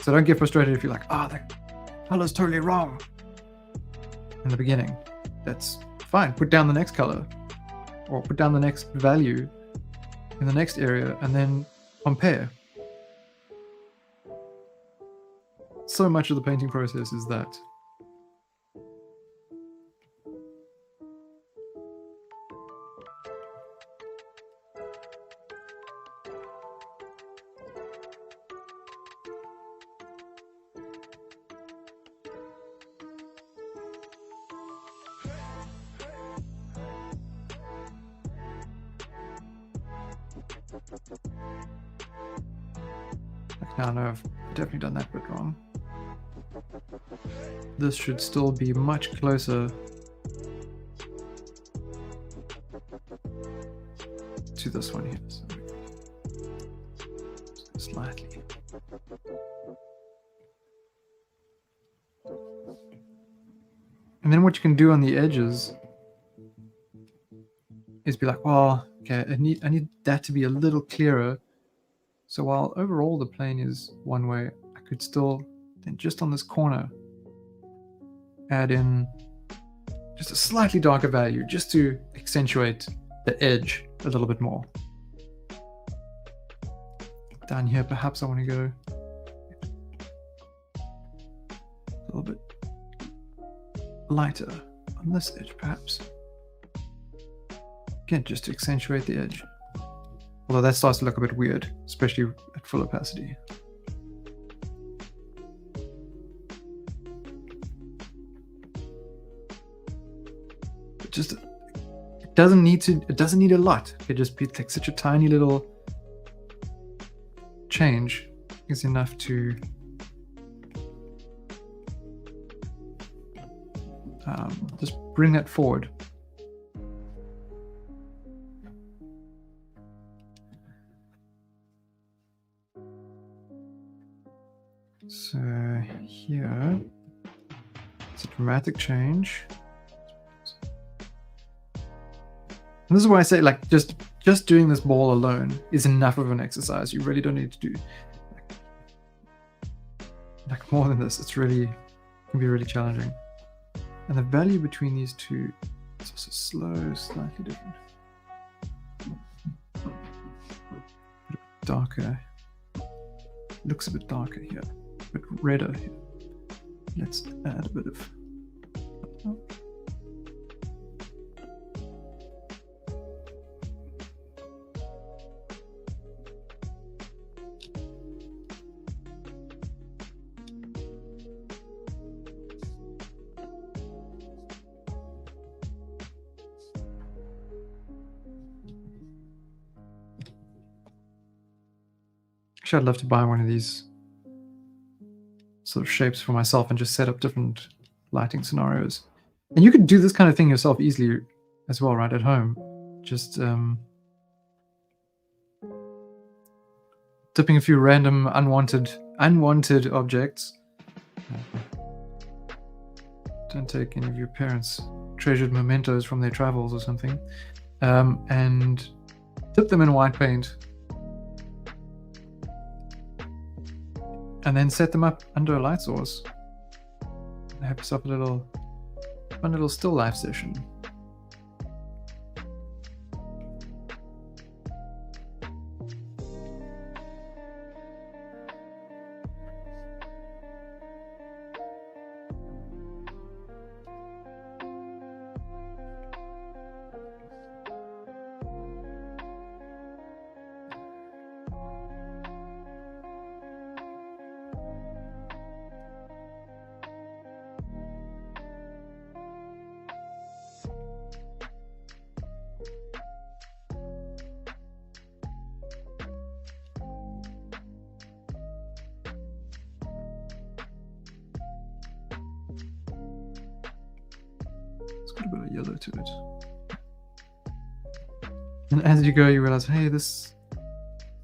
A: So don't get frustrated if you're like, that color's totally wrong in the beginning. That's fine. Put down the next color or put down the next value in the next area and then compare. So much of the painting process is that. Like now I know I've definitely done that bit wrong. This should still be much closer to this one here. So slightly. And then what you can do on the edges is be like, well, okay, I need that to be a little clearer. So while overall the plane is one way, I could still then just on this corner add in just a slightly darker value just to accentuate the edge a little bit more. Down here, perhaps I want to go a little bit lighter on this edge, perhaps. Again, just to accentuate the edge. Although that starts to look a bit weird, especially at full opacity. Just it doesn't need a lot. It just be like such a tiny little change is enough to just bring that forward. So here it's a dramatic change. And this is why I say, like, just doing this ball alone is enough of an exercise. You really don't need to do like more than this. It's really can be really challenging. And the value between these two is also slow, slightly different. A bit darker. Looks a bit darker here, a bit redder here. Let's add a bit of. Actually, I'd love to buy one of these sort of shapes for myself and just set up different lighting scenarios. And you could do this kind of thing yourself easily as well, right, at home. Just tipping a few random unwanted objects. Don't take any of your parents' treasured mementos from their travels or something, and dip them in white paint. And then set them up under a light source. And have yourself a fun little still life session. It's got a bit of yellow to it. And as you go, you realize, hey, this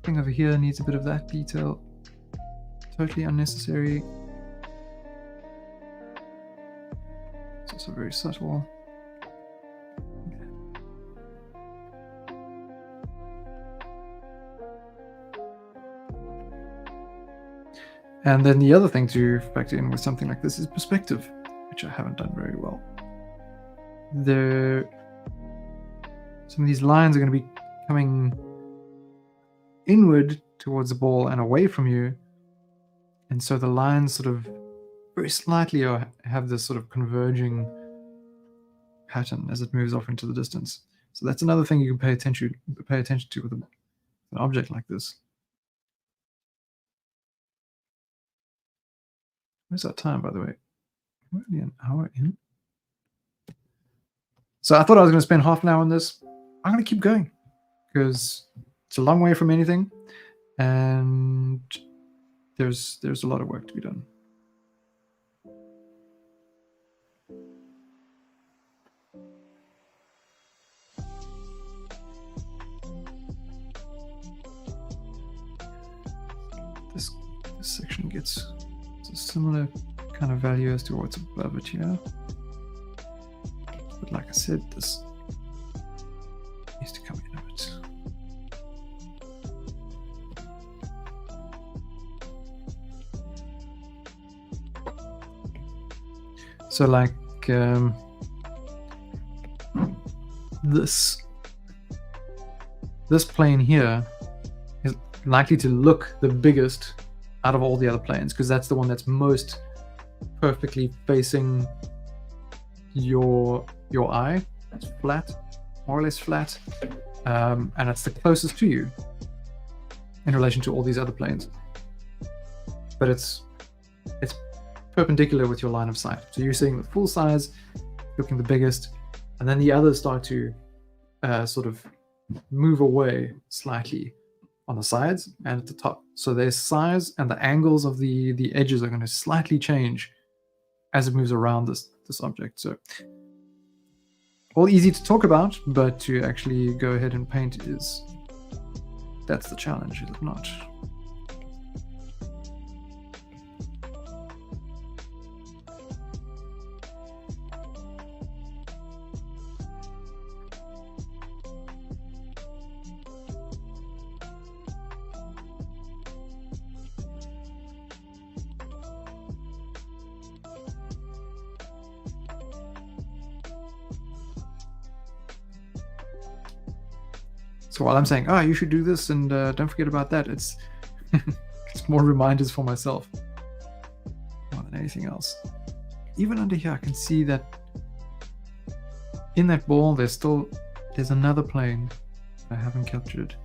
A: thing over here needs a bit of that detail. Totally unnecessary. It's also very subtle. And then the other thing to factor in with something like this is perspective, which I haven't done very well. Some of these lines are going to be coming inward towards the ball and away from you. And so the lines sort of very slightly have this sort of converging pattern as it moves off into the distance. So that's another thing you can pay attention to with an object like this. Where's our time, by the way? We're only an hour in. So I thought I was going to spend half an hour on this. I'm going to keep going because it's a long way from anything, and there's a lot of work to be done. This section gets a similar kind of value as to what's above it here. But like I said, this needs to come in a bit. So like this plane here is likely to look the biggest out of all the other planes because that's the one that's most perfectly facing your eye. It's flat, more or less flat, and it's the closest to you in relation to all these other planes. But it's perpendicular with your line of sight. So you're seeing the full size, looking the biggest, and then the others start to sort of move away slightly on the sides and at the top. So their size and the angles of the edges are going to slightly change as it moves around this object. So all easy to talk about, but to actually go ahead and paint that's the challenge, is it not? So while I'm saying, oh, you should do this and don't forget about that, it's it's more reminders for myself more than anything else. Even under here, I can see that in that ball, there's another plane I haven't captured.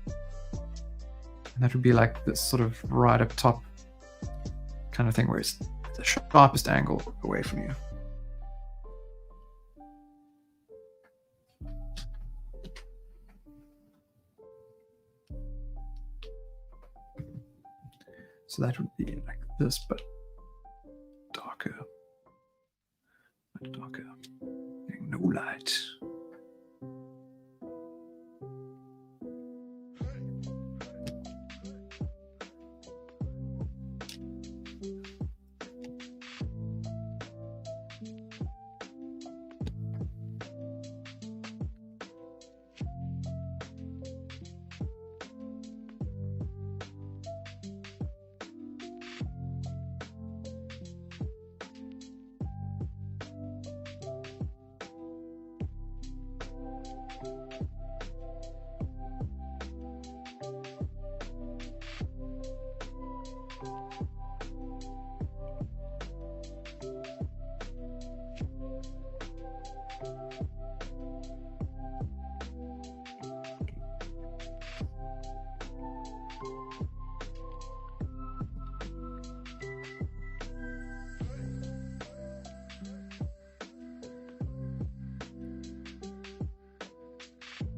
A: And that would be like this sort of right up top kind of thing where it's the sharpest angle away from you. So that would be like this, but darker. Much darker. No light.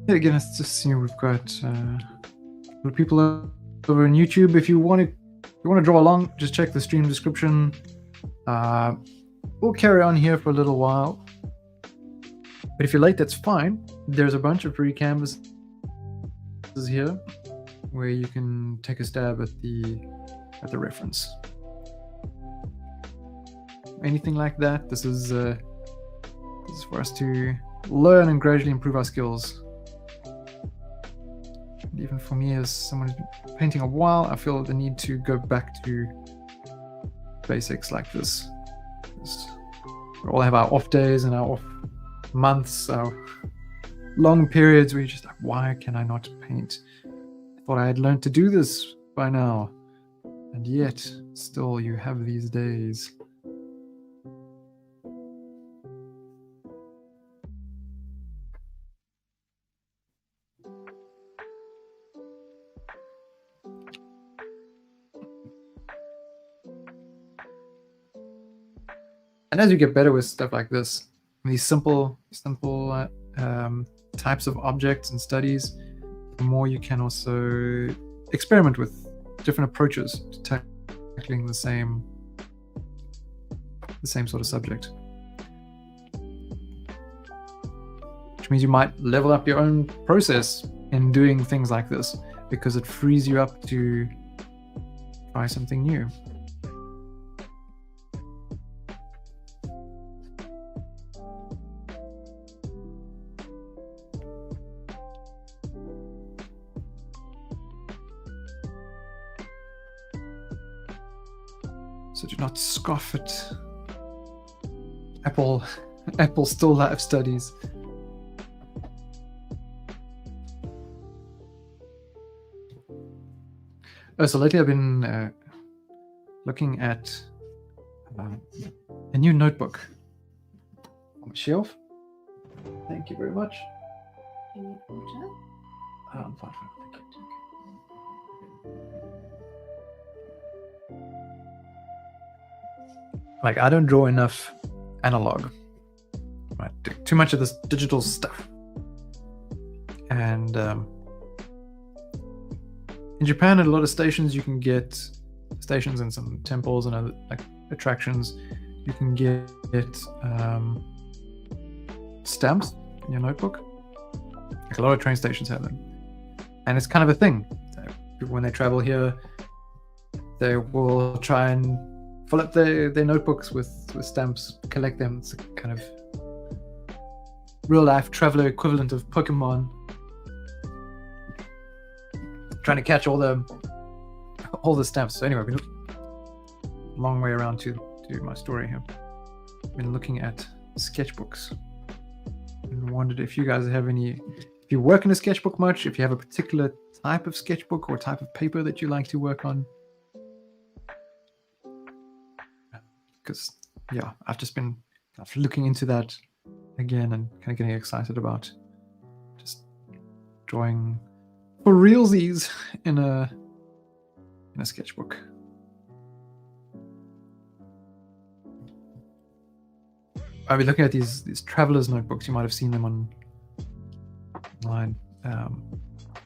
A: Yeah, again, it's just we've got people over on YouTube. If you want to draw along, just check the stream description. We'll carry on here for a little while, but if you're late, that's fine. There's a bunch of free canvases here where you can take a stab at the reference. Anything like that. This is for us to learn and gradually improve our skills. And even for me, as someone who's been painting a while, I feel the need to go back to basics like this. We all have our off days and our off months, our long periods where you're just like, why can I not paint? I thought I had learned to do this by now. And yet, still you have these days. And as you get better with stuff like this, these simple types of objects and studies, the more you can also experiment with different approaches to tackling the same sort of subject. Which means you might level up your own process in doing things like this, because it frees you up to try something new. So do not scoff at Apple Still Life studies. Oh, so lately I've been looking at a new notebook on my shelf. Thank you very much.
B: You need water?
A: I'm fine. Thank you. Like, I don't draw enough analog. I do too much of this digital stuff. And in Japan, at a lot of stations, you can get stations and some temples and other like attractions. You can get stamps in your notebook. Like a lot of train stations have them, and it's kind of a thing. So people, when they travel here, they will try and fill up their notebooks with stamps, collect them. It's a kind of real life traveler equivalent of Pokemon. Trying to catch all the stamps. So anyway, long way around to my story here. I've been looking at sketchbooks and wondered if you guys have any, if you work in a sketchbook much, if you have a particular type of sketchbook or type of paper that you like to work on. Because yeah, I've just been looking into that again and kind of getting excited about just drawing for realsies in a sketchbook. I've been looking at these travelers notebooks. You might have seen them online.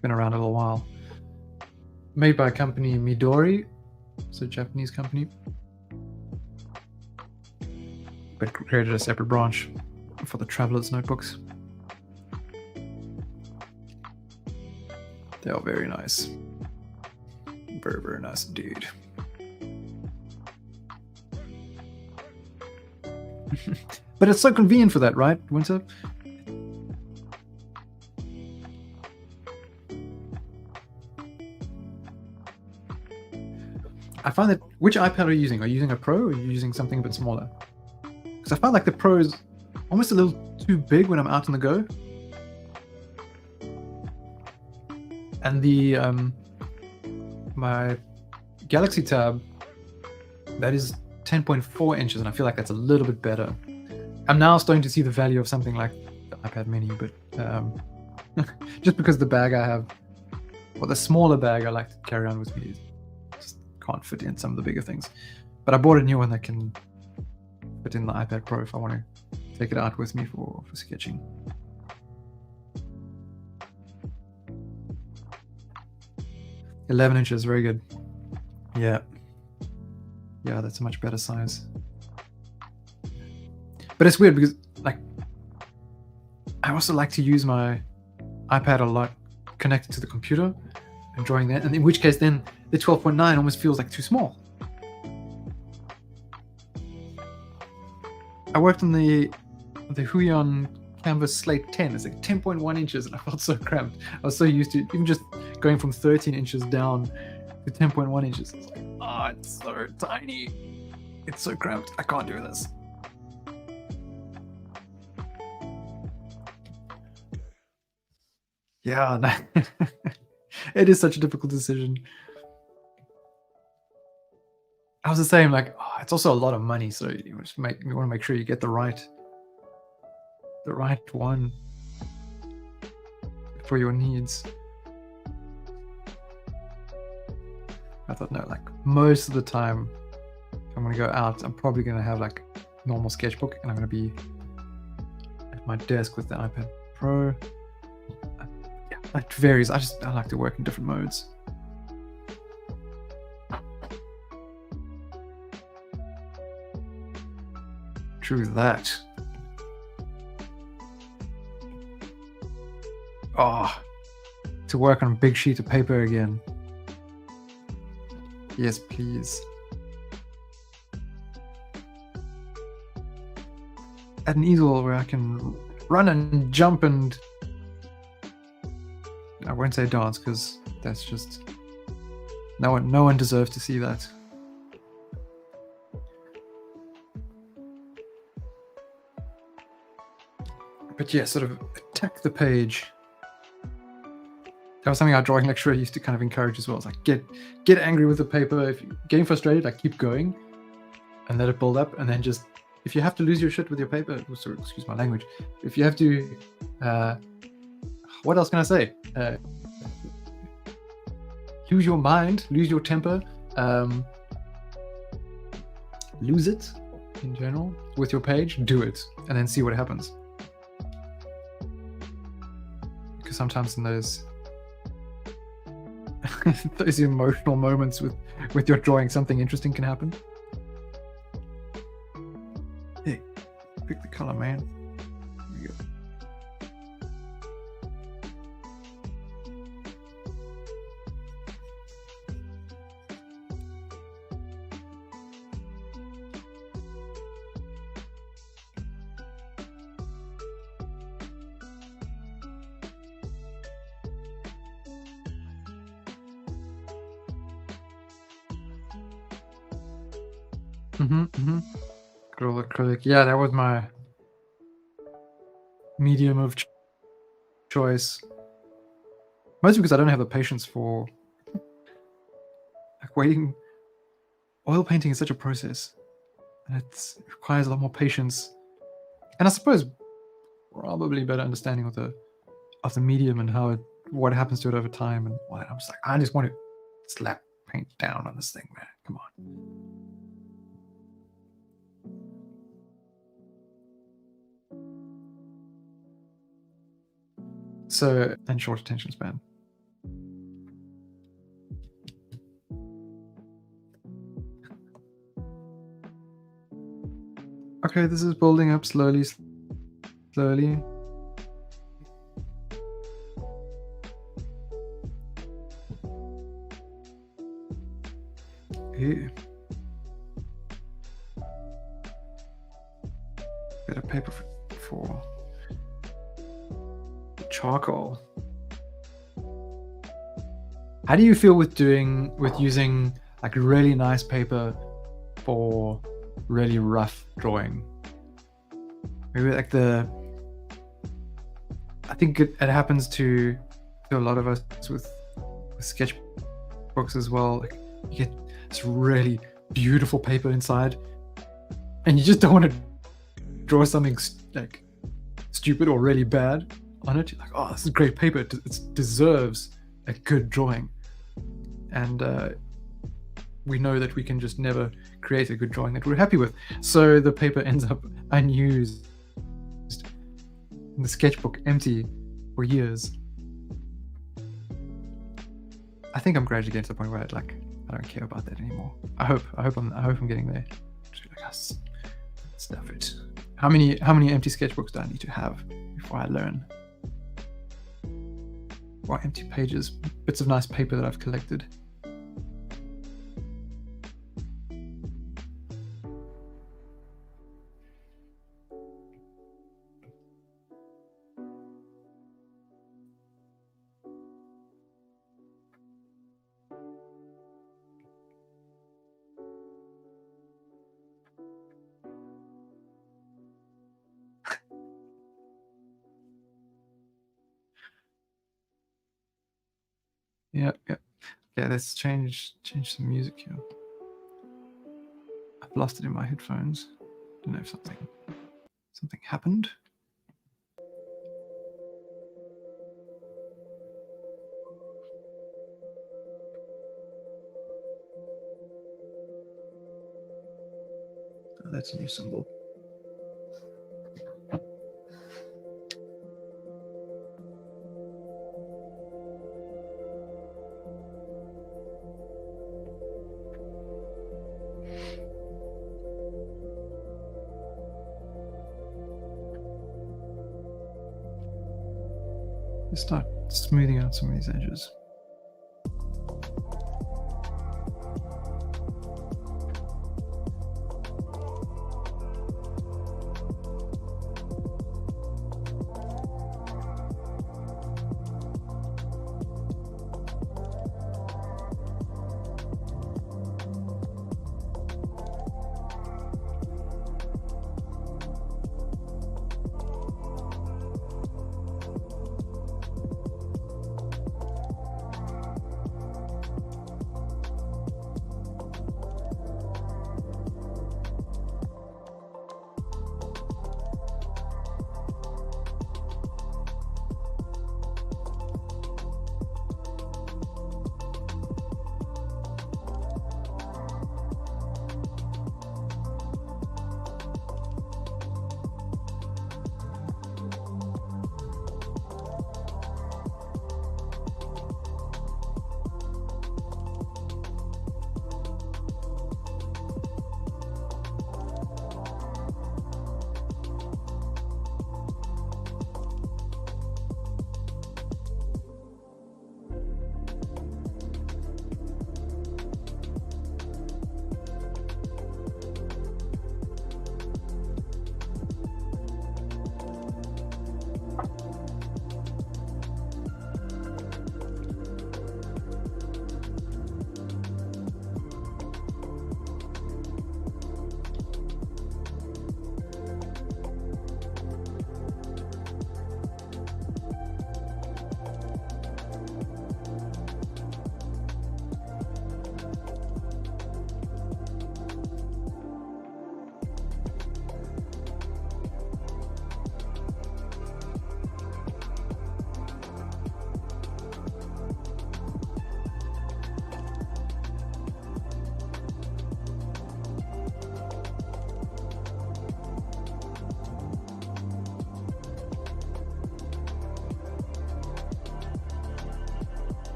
A: Been around a little while. Made by a company Midori, it's a Japanese company, but created a separate branch for the travelers notebooks. They are very nice. Very, very nice indeed. But it's so convenient for that, right, Winter? I find that, which iPad are you using? Are you using a Pro or are you using something a bit smaller? Because I find like the Pro is almost a little too big when I'm out on the go. And the my Galaxy Tab, that is 10.4 inches, and I feel like that's a little bit better. I'm now starting to see the value of something like the iPad Mini, but just because the bag I have, or the smaller bag I like to carry on with me, just can't fit in some of the bigger things. But I bought a new one that can fit in the iPad Pro if I want to take it out with me for sketching. $11 inches, very good. Yeah, that's a much better size. But it's weird because, like, I also like to use my iPad a lot connected to the computer and drawing that, and in which case then the 12.9 almost feels like too small. I worked on the Huion Canvas Slate 10. It's like 10.1 inches, and I felt so cramped. I was so used to even just going from 13 inches down to 10.1 inches. It's like, oh, it's so tiny. It's so cramped. I can't do this. Yeah, no. It is such a difficult decision. I was the same, like, oh, it's also a lot of money, so you want to make sure you get the right one for your needs. I thought, no, like, most of the time if I'm going to go out, I'm probably going to have like normal sketchbook, and I'm going to be at my desk with the iPad Pro. It varies. I like to work in different modes. True that. Oh, to work on a big sheet of paper again. Yes, please. At an easel where I can run and jump and I won't say dance because that's just no one deserves to see that. But yeah, sort of attack the page. That was something our drawing lecturer used to kind of encourage as well. It's like get angry with the paper. If you're getting frustrated, like keep going and let it build up, and then just if you have to lose your shit with your paper, sorry, excuse my language. If you have to, what else can I say? Lose your mind, lose your temper, lose it in general with your page. Do it, and then see what happens. Because sometimes in those those emotional moments with your drawing, something interesting can happen. Hey, pick the color, man. There you go. Acrylic. Yeah, that was my medium of choice. Mostly because I don't have the patience for like waiting. Oil painting is such a process, and it requires a lot more patience, and I suppose probably better understanding of the medium and what happens to it over time and all that. I'm just like, I just want to slap paint down on this thing, man. Come on. So, and short attention span. Okay, this is building up slowly. Ew. Bit of paper for charcoal. How do you feel with using like really nice paper for really rough drawing? Maybe like I think it happens to a lot of us with sketchbooks as well. Like you get this really beautiful paper inside, and you just don't want to draw something like stupid or really bad on it. You're like, oh, this is great paper. It deserves a good drawing. And we know that we can just never create a good drawing that we're happy with. So the paper ends up unused, and the sketchbook empty for years. I think I'm gradually getting to the point where I don't care about that anymore. I hope I'm getting there. Just like, stuff it. How many empty sketchbooks do I need to have before I learn? Or empty pages, bits of nice paper that I've collected. Yeah. Yeah, let's change some music here. I've lost it in my headphones. Don't know if something happened. Oh, that's a new symbol. Just start smoothing out some of these edges.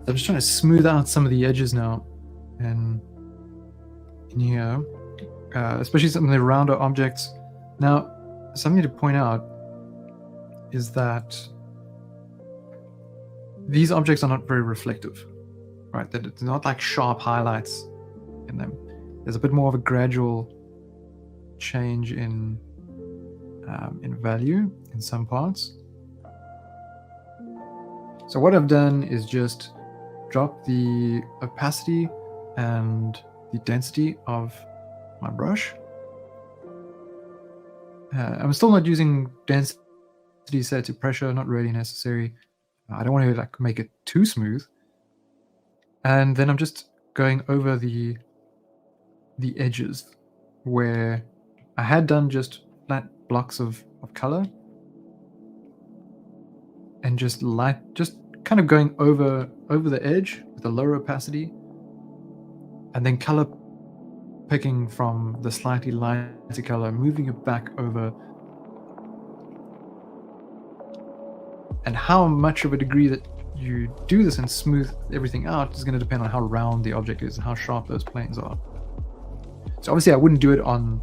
A: I'm just trying to smooth out some of the edges now, and in here, especially some of the rounder objects. Now, something to point out is that these objects are not very reflective, right? They're not like sharp highlights in them. There's a bit more of a gradual change in value in some parts. So what I've done is just drop the opacity and the density of my brush. I'm still not using density set to pressure, not really necessary. I don't want to like make it too smooth. And then I'm just going over the edges where I had done just flat blocks of color, and just kind of going over the edge with a lower opacity, and then color picking from the slightly lighter color, moving it back over. And how much of a degree that you do this and smooth everything out is going to depend on how round the object is and how sharp those planes are. So obviously I wouldn't do it on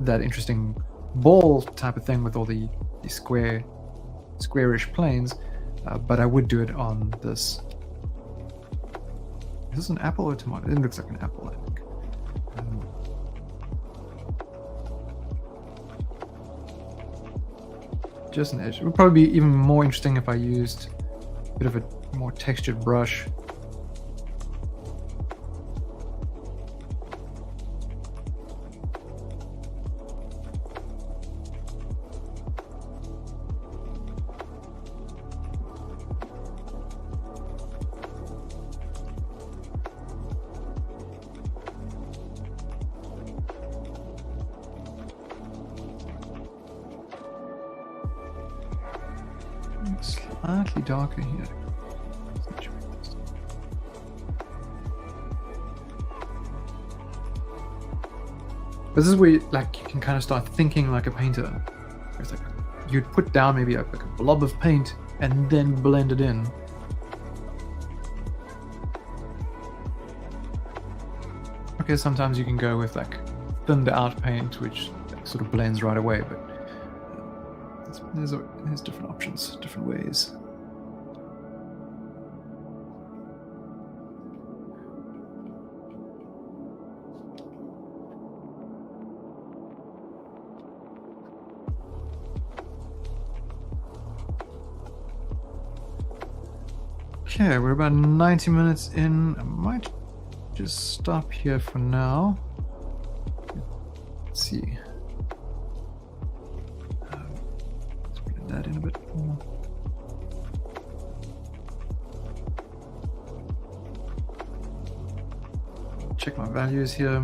A: that interesting ball type of thing with all the squarish planes, but I would do it on this. Is this an apple or a tomato? It looks like an apple, I think. Just an edge. It would probably be even more interesting if I used a bit of a more textured brush. Slightly darker here. But this is where you can kind of start thinking like a painter. It's like you'd put down maybe like a blob of paint and then blend it in. Okay, sometimes you can go with like thinned out paint, which sort of blends right away, but there's different options, different ways. Okay, we're about 90 minutes in. I might just stop here for now. Let's see. Let's bring that in a bit more. Check my values here.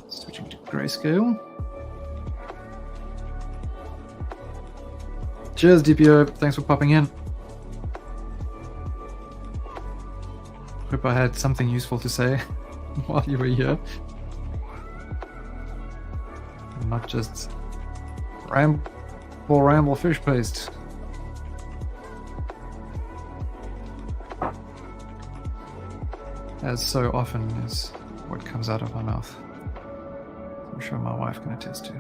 A: Switching to grayscale. Cheers, DPO. Thanks for popping in. Hope I had something useful to say while you were here. And not just ramble fish paste. As so often is what comes out of my mouth. I'm sure my wife can attest to.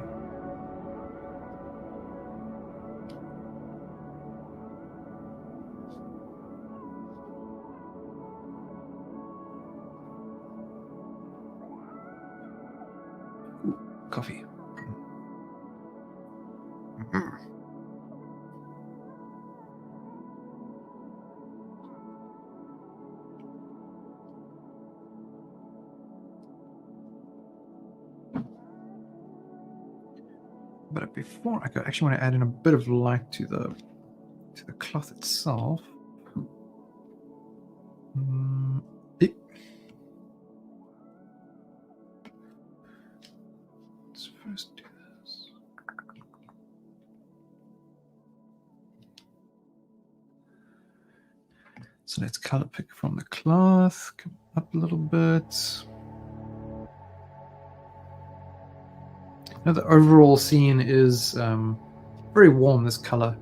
A: Coffee. But before I go, I actually want to add in a bit of light to the cloth itself. Let's first do this. So let's color pick from the cloth, come up a little bit. Now the overall scene is very warm, this color.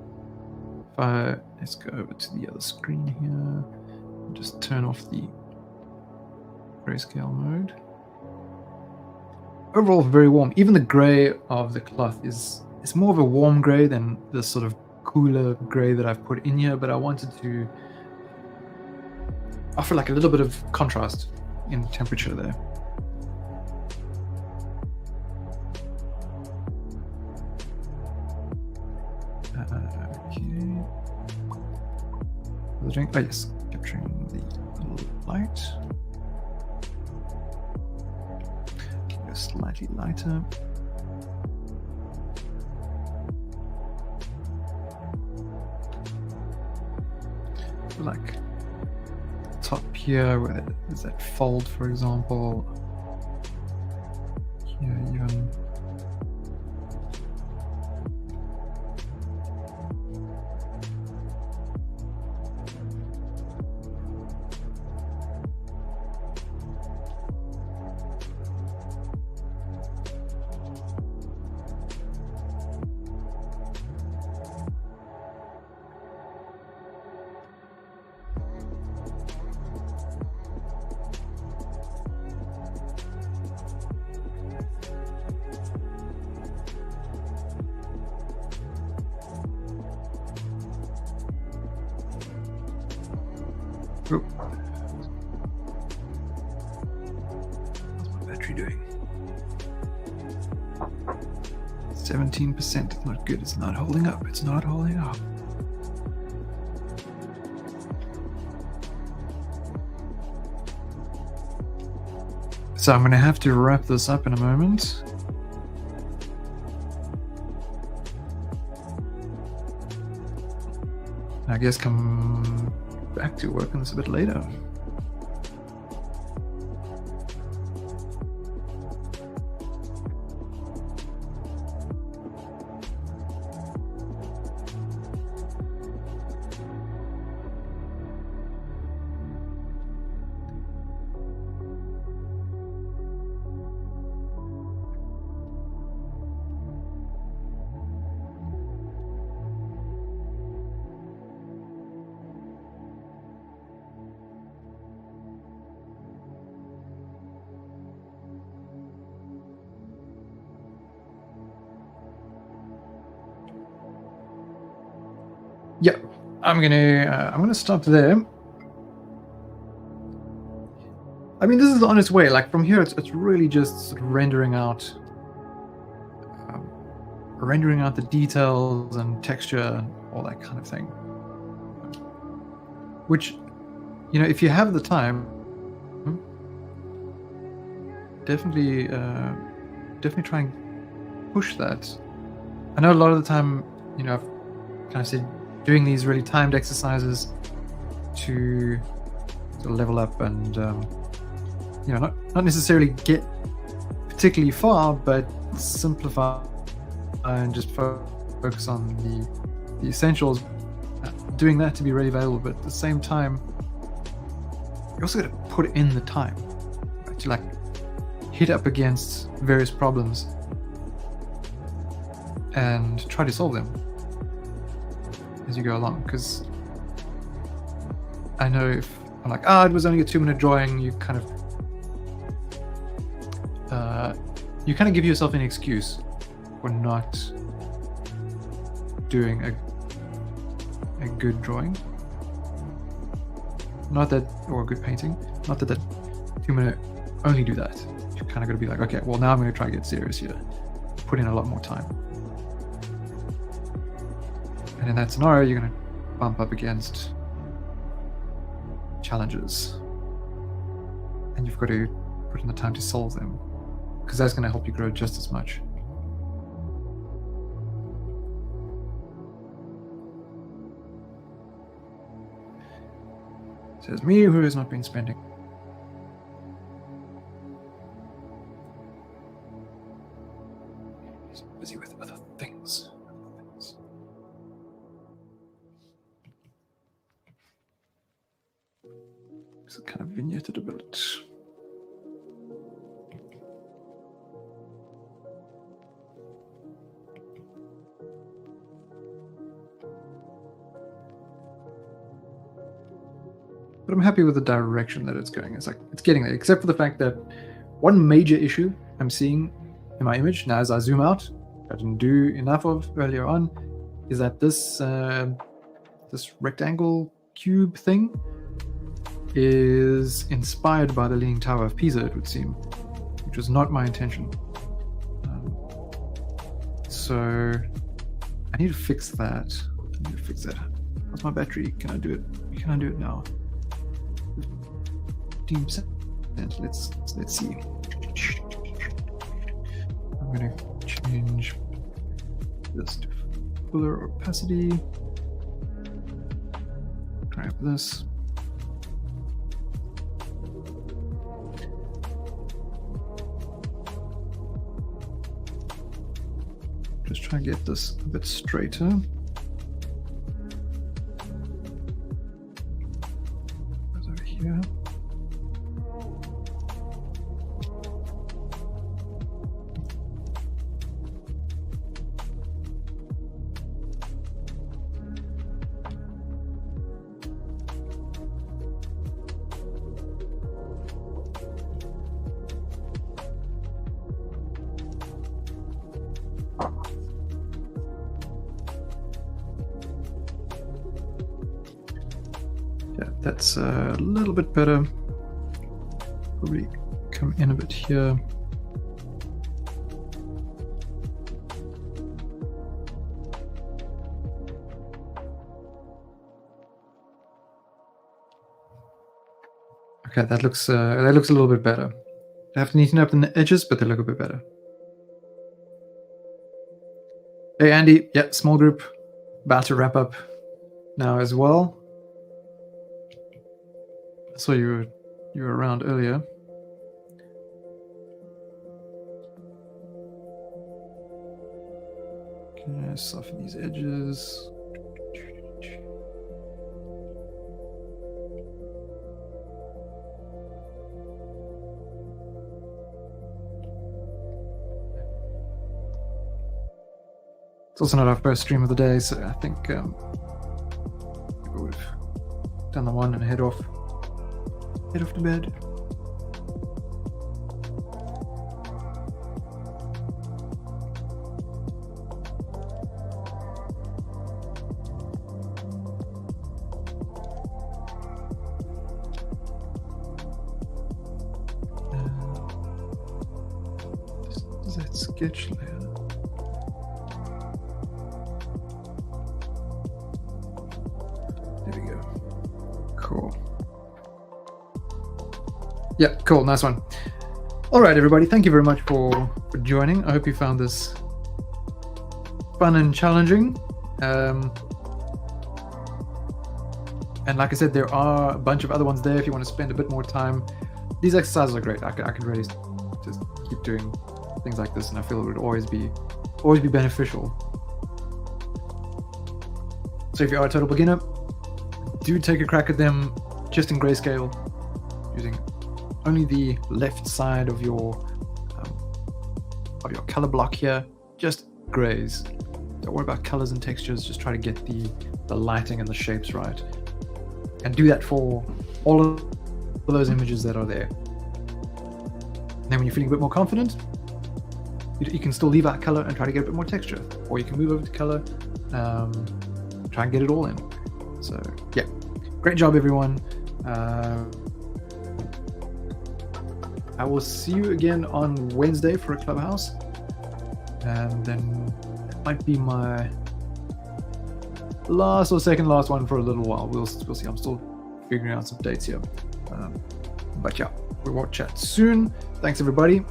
A: Let's go over to the other screen here and just turn off the grayscale mode. Overall very warm. Even the gray of the cloth is more of a warm gray than the sort of cooler gray that I've put in here, but I wanted to offer like a little bit of contrast in temperature there. Okay. Oh yes, capturing the light. Go slightly lighter. Like top here where there's that fold, for example. Here even. Oh. What's my battery doing? 17%. It's not good. It's not holding up. It's not holding up. So I'm going to have to wrap this up in a moment. I guess come back to work on this a bit later. Yeah, I'm gonna stop there. I mean, this is the honest way. Like from here, it's really just sort of rendering out the details and texture and all that kind of thing. Which, you know, if you have the time, definitely try and push that. I know a lot of the time, you know, I've kind of said doing these really timed exercises to sort of level up and you know, not necessarily get particularly far, but simplify and just focus on the essentials. Doing that to be really valuable, but at the same time, you also got to put in the time, right? To like hit up against various problems and try to solve them as you go along. Because I know if I'm like, it was only a 2-minute drawing, you kind of give yourself an excuse for not doing a good drawing. Not that, or a good painting. Not that 2-minute only do that. You kind of got to be like, okay, well now I'm going to try to get serious here. Put in a lot more time. And in that scenario, you're going to bump up against challenges. And you've got to put in the time to solve them, because that's going to help you grow just as much. Says me, who has not been spending. He's busy with other things. It's kind of vignetted a bit. But I'm happy with the direction that it's going. It's like, it's getting there, except for the fact that one major issue I'm seeing in my image, now as I zoom out, I didn't do enough of earlier on, is that this rectangle cube thing is inspired by the Leaning Tower of Pisa, it would seem, which was not my intention. So I need to fix that. How's my battery? Can I do it? Can I do it now? 15%. Let's see. I'm going to change this to fuller opacity. Grab this. Just try and get this a bit straighter. Goes over here. Yeah, that's a little bit better. Probably come in a bit here. Okay, that looks a little bit better. I have to neaten up the edges, but they look a bit better. Hey Andy, yeah, small group, about to wrap up now as well. I saw you were around earlier. Can I soften these edges? It's also not our first stream of the day, so I think we would have done the one and head off to bed. sketch layer. There we go. Cool. Yeah, cool. Nice one. All right, everybody. Thank you very much for joining. I hope you found this fun and challenging. And like I said, there are a bunch of other ones there if you want to spend a bit more time. These exercises are great. I could really just keep doing things like this, and I feel it would always be beneficial. So if you are a total beginner, do take a crack at them just in grayscale, using only the left side of your color block here, just grays. Don't worry about colors and textures, just try to get the lighting and the shapes right. And do that for all of those images that are there. And then when you're feeling a bit more confident, you can still leave out color and try to get a bit more texture. Or you can move over to color, try and get it all in. So yeah, great job everyone. I will see you again on Wednesday for a Clubhouse. And then it might be my last or second last one for a little while. We'll see. I'm still figuring out some dates here. But yeah, we will chat soon. Thanks everybody.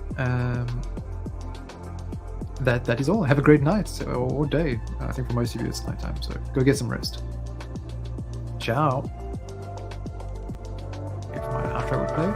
A: That is all. Have a great night or day. I think for most of you it's nighttime, so go get some rest. Ciao. If my outro would play.